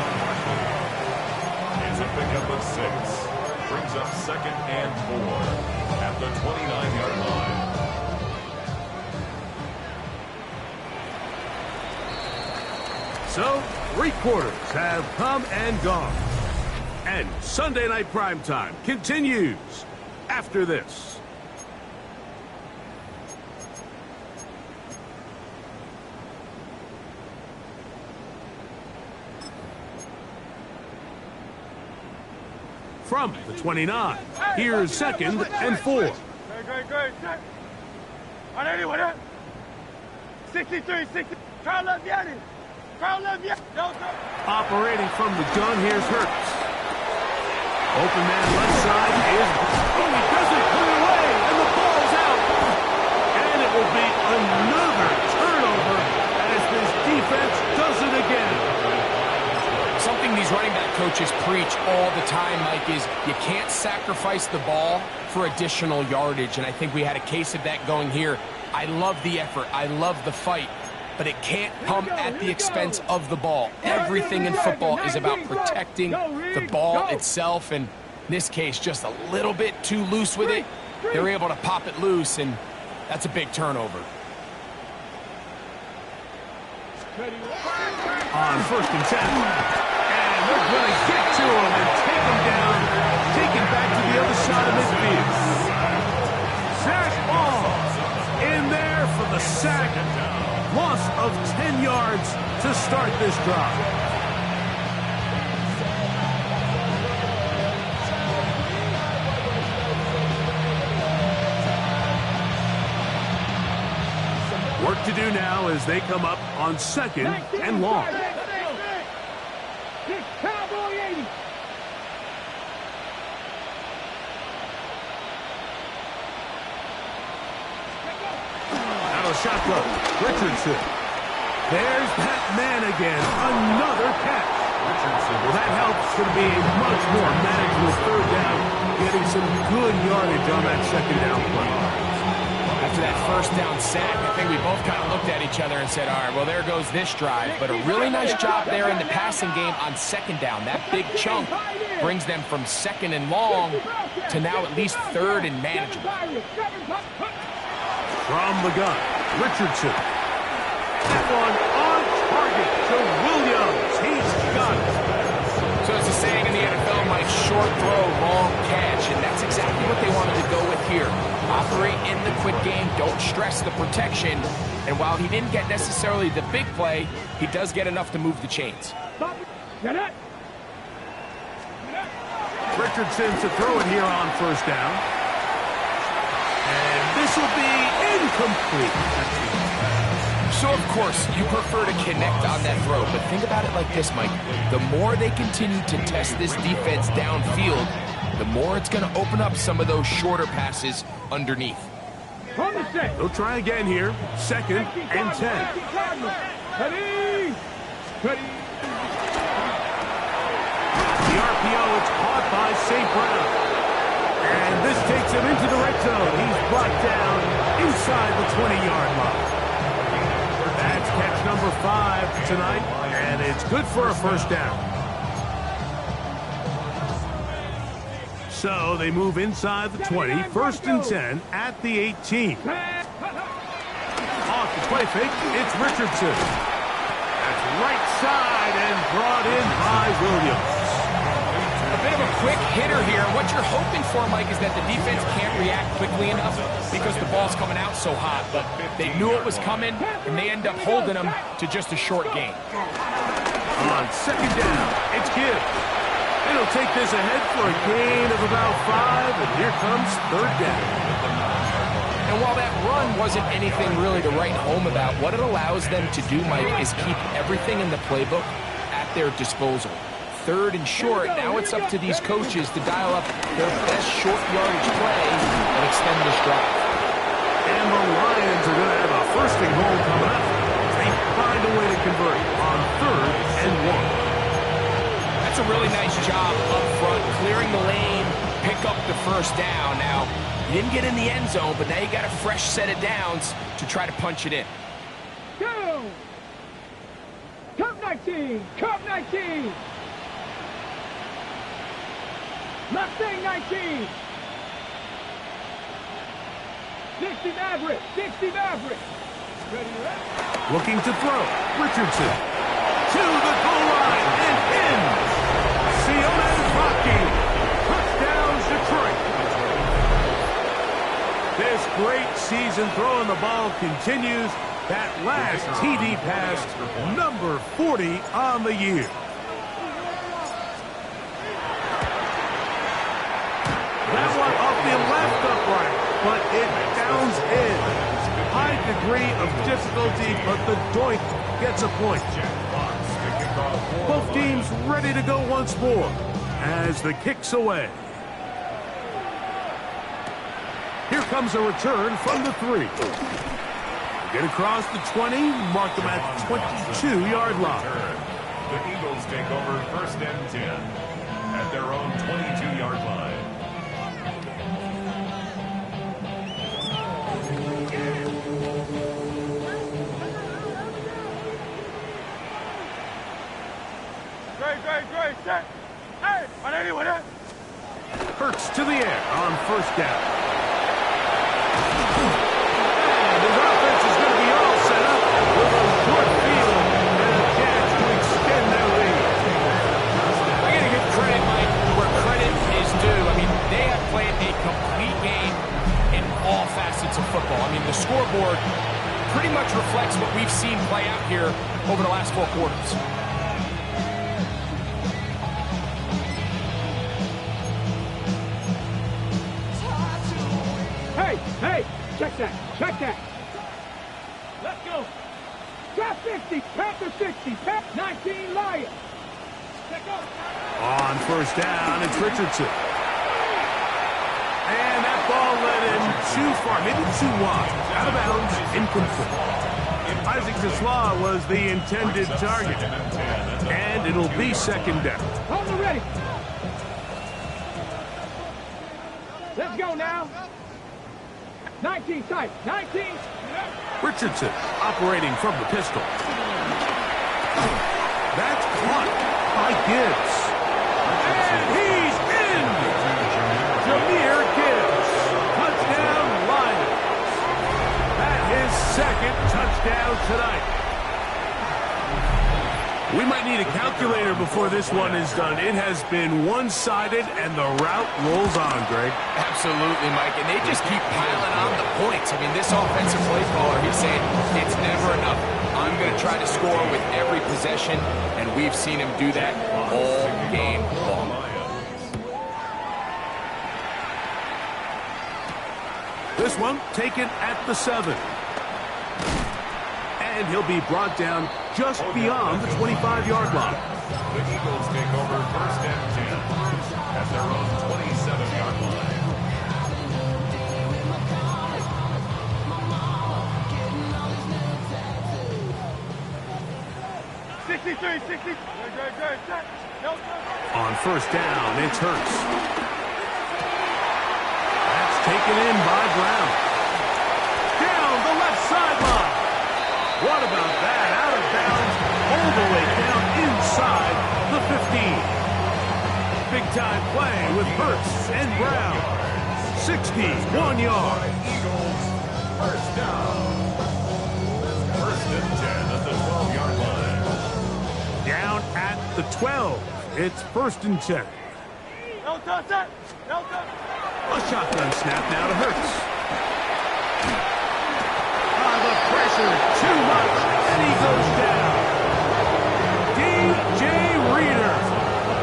It's a pickup of 6. Brings up 2nd and 4 at the 29-yard line. So, 3 quarters have come and gone. And Sunday Night Primetime continues after this. From the 29, here's 2nd and 4. Great. On anyone, 63, 60. Carl left Yeti. Operating from the gun, here's Hurts. Open man left side is... Oh, he doesn't put it away, and the ball's out. And it will be another turnover as this defense does it again. Something these running back coaches preach all the time, Mike, is you can't sacrifice the ball for additional yardage, and I think we had a case of that going here. I love the effort. I love the fight. But it can't come at the expense of the ball. Everything in football is about protecting the ball itself, and in this case, just a little bit too loose with it. They're able to pop it loose, and that's a big turnover. On 1st and 10. And they're going to get to him and take him down, take him back to the other side of midfield. Zach Ball in there for the sack. Loss of 10 yards to start this drive. Work to do now as they come up on 2nd and long. Cowboy 80. Out of the shotgun, Richardson. There's that man again, another catch. Well, that helps to be a much more manageable 3rd down, getting some good yardage on that 2nd down play. After that 1st down sack, I think we both kind of looked at each other and said, all right, well, there goes this drive. But a really nice job there in the passing game on 2nd down. That big chunk brings them from 2nd and long to now at least 3rd and manageable. From the gun, Richardson. That one on target to Williams. He's got it. So it's a saying in the NFL, Mike, short throw, long catch. And that's exactly what they wanted to go with here. Operate in the quick game, don't stress the protection. And while he didn't get necessarily the big play, he does get enough to move the chains. Richardson to throw it here on 1st down. And this will be incomplete. So, of course, you prefer to connect on that throw, but think about it like this, Mike. The more they continue to test this defense downfield, the more it's going to open up some of those shorter passes underneath. They'll try again here. 2nd and 10. The RPO, it's caught by St. Brown. And this takes him into the red zone. He's brought down inside the 20-yard line. That's catch number 5 tonight, and it's good for a 1st down. So they move inside the 20, 1st and 10 at the 18. Off the play fake, it's Richardson. That's right side and brought in by Williams. A bit of a quick hitter here. What you're hoping for, Mike, is that the defense can't react quickly enough because the ball's coming out so hot. But they knew it was coming, and they end up holding them to just a short gain. On 2nd down, it's Gibbs. It'll take this ahead for a gain of about 5, and here comes 3rd down. And while that run wasn't anything really to write home about, what it allows them to do, Mike, is keep everything in the playbook at their disposal. 3rd and short, now it's up to these coaches to dial up their best short yardage play and extend this drive. And the Lions are going to have a 1st and goal coming up. They find a way to convert on 3rd and 1. That's a really nice job up front, clearing the lane, pick up the 1st down. Now, you didn't get in the end zone, but now you got a fresh set of downs to try to punch it in. Go! Cup 19! Cup 19! Mustang 19! 60 Maverick! 60 Maverick! Looking to throw. Richardson to the goal line and in. Sione Vaki. Touchdown, Detroit. This great season throwing the ball continues. That last TD pass, number 40 on the year. That one off the left upright, but it downs in. High degree of difficulty, but the doink gets a point. Both teams ready to go once more as the kick's away. Here comes a return from the 3. Get across the 20, mark them at the 22-yard line. The Eagles take over 1st and 10 at their own 22-yard line. Great, set. Hey, on anyone, Hurts to the air on 1st down. And his offense is going to be all set up with a short field scoreboard pretty much reflects what we've seen play out here over the last 4 quarters. Hey, check that. Let's go. Drop 50, Panther 60, 19 Lions. Let's go. On first down, it's Richardson. And that ball led him too far, maybe too wide. Out of bounds, incomplete. Isaac TeSlaa was the intended target. And it'll be second down. Hold it ready. Let's go now. 19 tight, 19. Richardson operating from the pistol. That's caught by Gibbs. And he's in! Jahmyr Gibbs. Touchdown Lions. That is second touchdown tonight. We might need a calculator before this one is done. It has been one-sided, and the route rolls on, Greg. Absolutely, Mike, and they just keep piling on the points. I mean, this offensive play caller, he's saying, it's never enough. I'm going to try to score with every possession, and we've seen him do that all game long. This one taken at the 7. And he'll be brought down just beyond the 25-yard line. The Eagles take over first and 10 at their own 27-yard line. 63. Great. On first down, it's Hurts. That's taken in by Brown. Down the left sideline. What about that? Out of bounds, all the way down inside the 15. Big-time play with Hurts and Brown. 61 yards. Eagles, first down. First and 10 at the 12-yard line. Down at the 12. It's first and 10. No touch. A shotgun snap now to Hurts. The pressure, too much, and he goes down. DJ Reader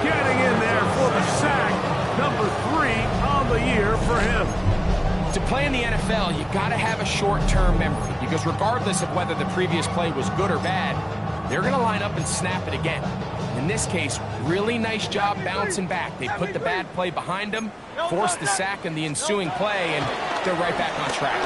getting in there for the sack. Number 3 on the year for him. To play in the NFL, you got to have a short-term memory, because regardless of whether the previous play was good or bad, they're going to line up and snap it again. In this case, really nice job bouncing back. They put the bad play behind them, forced the sack and the ensuing play, and they're right back on track.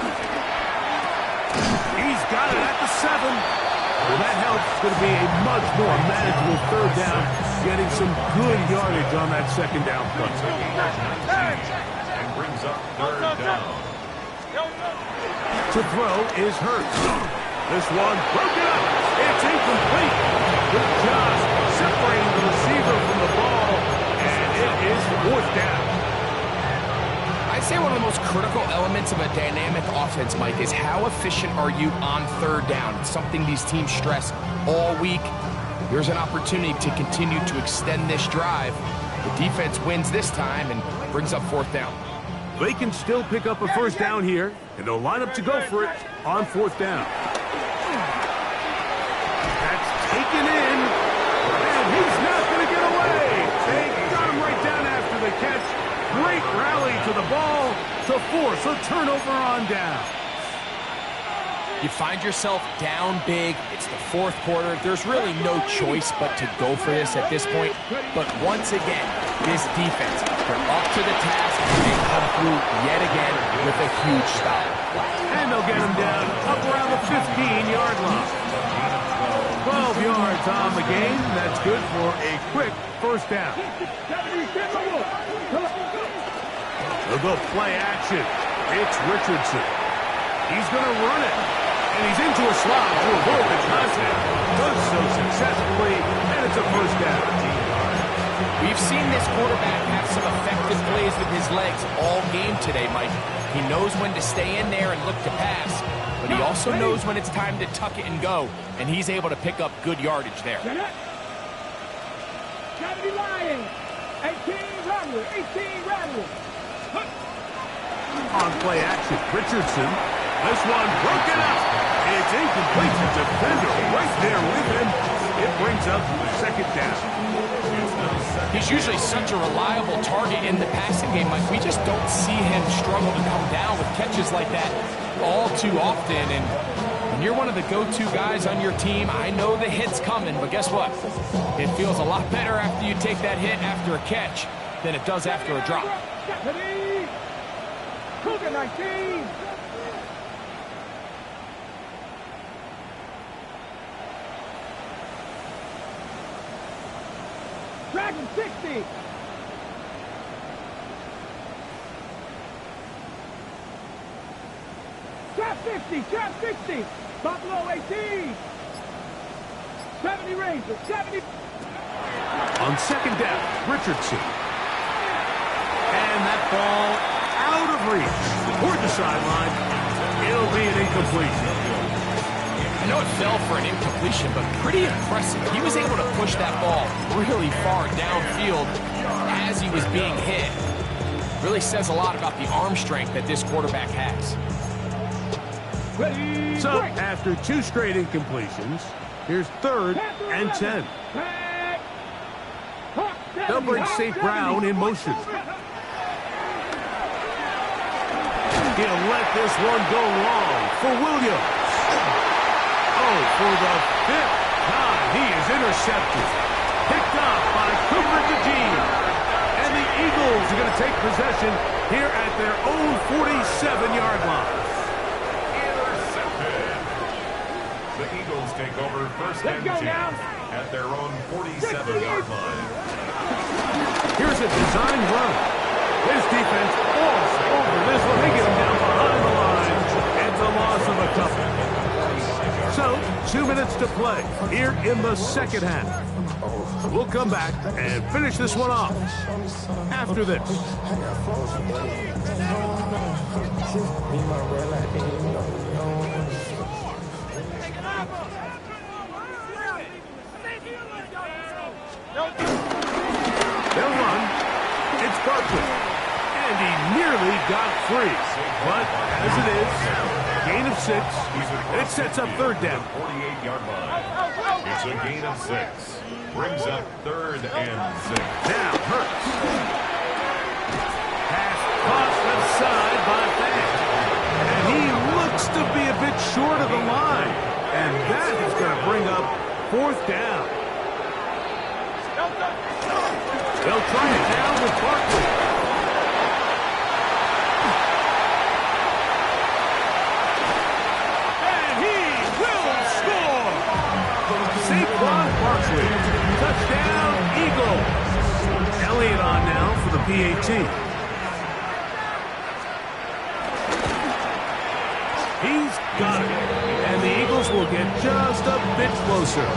He's got it at the 7. Well, that helps. It's going to be a much more manageable third down, getting some good yardage on that second down play. And brings up third down. To throw is Hurts. This one broken up. It's incomplete. Good job separating the receiver from the ball, and it is fourth down. I'd say one of the most critical elements of a dynamic offense, Mike, is how efficient are you on third down. It's something these teams stress all week. Here's an opportunity to continue to extend this drive. The defense wins this time and brings up fourth down. They can still pick up a first down here, and they'll line up to go for it on fourth down. That's taken in, and he's not going to get away. They got him right down after the catch. Great rally to the ball to force a turnover on down. You find yourself down big. It's the fourth quarter. There's really no choice but to go for this at this point. But once again, this defense, they're up to the task, and they come through yet again with a huge stop. And they'll get him down up around the 15-yard line. 12 yards on the game. That's good for a quick first down. They'll go play action. It's Richardson. He's going to run it. And he's into a slot to avoid the contact. Does so successfully, and it's a first down. We've seen this quarterback have some effective plays with his legs all game today, Mike. He knows when to stay in there and look to pass, but he also knows when it's time to tuck it and go, and he's able to pick up good yardage there. 70 Lions, 18 Rebels, 18 Rebels. On play action, Richardson This one broken up. It's incomplete. The defender right there with him. It brings up second down. He's usually such a reliable target in the passing game, Mike. We just don't see him struggle to come down with catches like that all too often. And when you're one of the go-to guys on your team, I know the hit's coming, but guess what? It feels a lot better after you take that hit after a catch than it does after a drop. Cougar 19. Dragon 60. Trap 50, trap 60. Buffalo 18. 70 Rangers, 70. On second down, Richardson. And that ball out of reach toward the sideline. It'll be an incompletion. I know it fell for an incompletion, but pretty impressive. He was able to push that ball really far downfield as he was being hit. Really says a lot about the arm strength that this quarterback has. So, after two straight incompletions, here's 3rd and 10. They'll bring St. Brown in motion. He'll let this one go long for Williams. Oh, for the 5th time, he is intercepted. Picked up by Cooper DeJean. And the Eagles are going to take possession here at their own 47-yard line. Intercepted. The Eagles take over first and 10 at their own 47-yard line. Here's a design run. His defense falls over this one. They get him down behind the line. It's a loss of a couple. So, 2 minutes to play here in the second half. We'll come back and finish this one off after this. They'll run. It's Barkley. And he nearly got free. But as it is, gain of 6. It sets up 3rd down. 48-yard line. It's a gain of 6. Brings up 3rd and 6. Now Hurts. Pass tossed aside by Fant. And he looks to be a bit short of the line. And that is going to bring up 4th down. They'll try it down with Barkley. And he will score! Saquon Barkley. Touchdown, Eagles. Elliott on now for the PAT. He's got it. And the Eagles will get just a bit closer.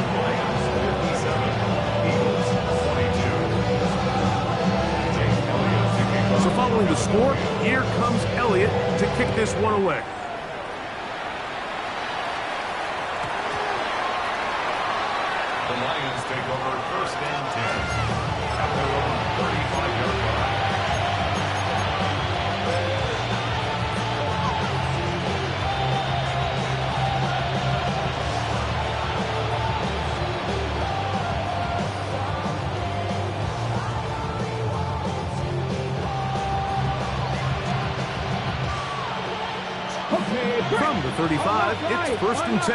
So following the score, here comes Elliott to kick this one away. The Lions take over first and 10 at their own 35-yard line. From the 35, it's 1st and 10.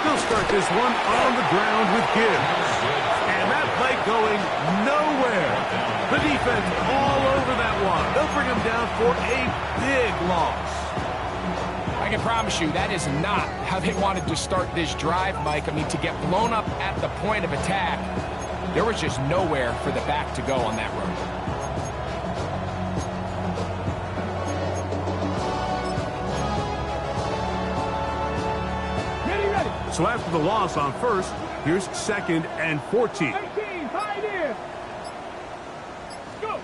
They'll start this one on the ground with Gibbs. And that play going nowhere. The defense all over that one. They'll bring him down for a big loss. I can promise you that is not how they wanted to start this drive, Mike. I mean, to get blown up at the point of attack, there was just nowhere for the back to go on that run. So after the loss on 1st, here's 2nd and 14. 18, pioneer. Go.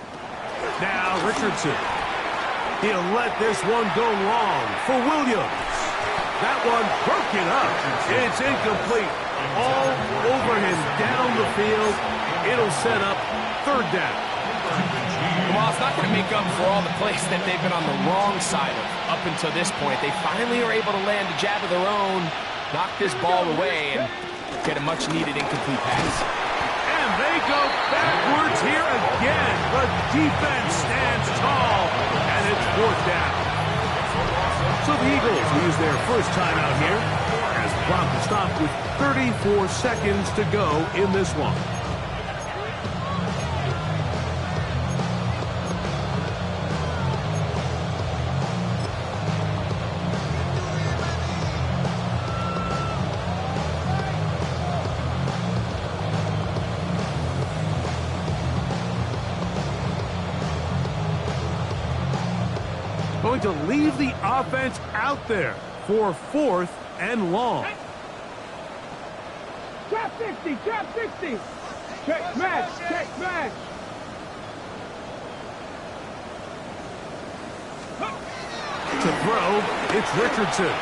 Now Richardson. He'll let this one go long for Williams. That one broken up. It's incomplete. All over him down the field. It'll set up 3rd down. Well, it's not going to make up for all the plays that they've been on the wrong side of up until this point. They finally are able to land a jab of their own, knock this ball away, and get a much-needed incomplete pass. And they go backwards here again. The defense stands tall, and it's fourth down. So the Eagles use their first timeout here as the clock will stop with 34 seconds to go in this one. Going to leave the offense out there for 4th and long. Trap 60, trap 60. Check match, check match. To throw, it's Richardson.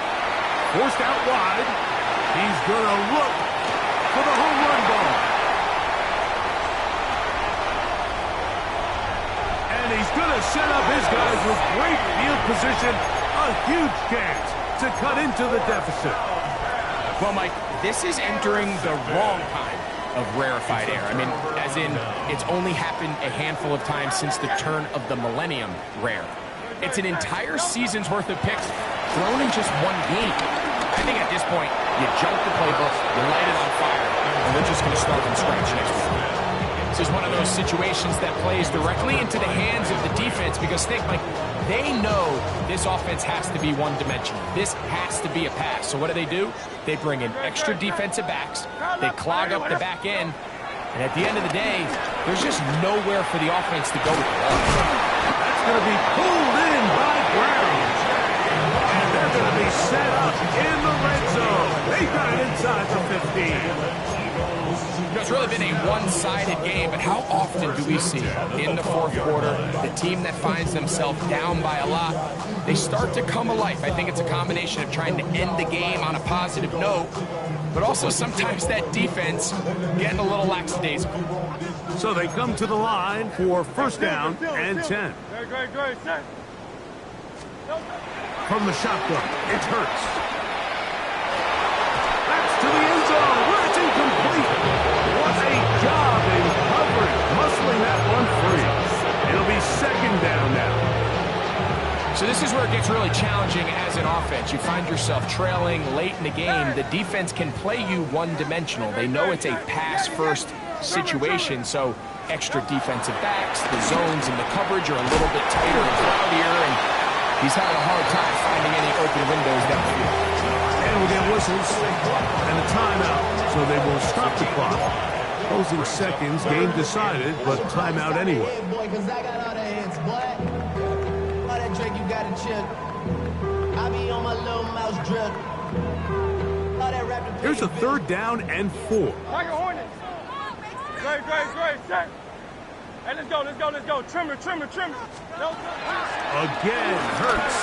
Forced out wide. He's going to look for the home run ball. And he's going to set up his guys with great field position. A huge chance to cut into the deficit. Well, Mike, this is entering the wrong kind of rarefied air. I mean, as in, it's only happened a handful of times since the turn of the millennium rare. It's an entire season's worth of picks thrown in just one game. I think at this point, you jump the playbook, you light it on fire, and we're just going to start from scratch next week. This is one of those situations that plays directly into the hands of the defense because think, like, they know this offense has to be one-dimensional. This has to be a pass. So what do? They bring in extra defensive backs. They clog up the back end. And at the end of the day, there's just nowhere for the offense to go with the ball. That's going to be pulled in by Brown. And they're going to be set up in the red zone. They got it inside the 15. It's really been a one-sided game, but how often do we see in the fourth quarter the team that finds themselves down by a lot, they start to come alive. I think it's a combination of trying to end the game on a positive note, but also sometimes that defense getting a little lackadaisical. So they come to the line for first down and 10. Great, set. From the shotgun, it's Hurts. That's to the end zone, where it's incomplete. What a job in coverage, muscling that one free. It'll be second down now. So this is where it gets really challenging as an offense. You find yourself trailing late in the game. The defense can play you one-dimensional. They know it's a pass-first situation, so extra defensive backs, the zones and the coverage are a little bit tighter and cloudier, and he's having a hard time finding any open windows downfield. And we'll get whistles and a timeout, so they will stop the clock. Closing seconds, game decided, but timeout anyway. Boy, 'cause I got all the hits, boy. All that drink you got to chill. I be on my little mouse drip. All that rap. Here's a third down and 4. Tiger Hornets. Great, set. Hey, let's go. Trimmer. Again, Hurts.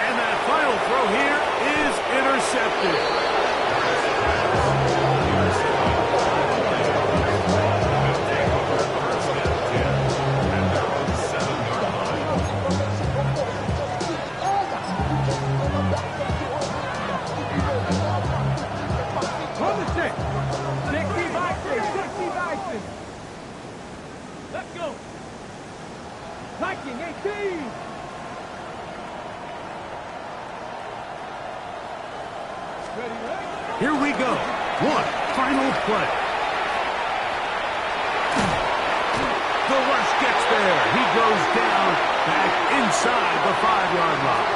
And that final throw here is intercepted. On the 6. 60 Bison. Let's go. Viking 18. Ready. Here we go. One final play. The rush gets there. He goes down back inside the 5-yard line.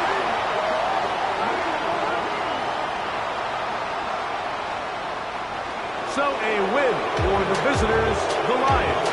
So a win for the visitors, the Lions.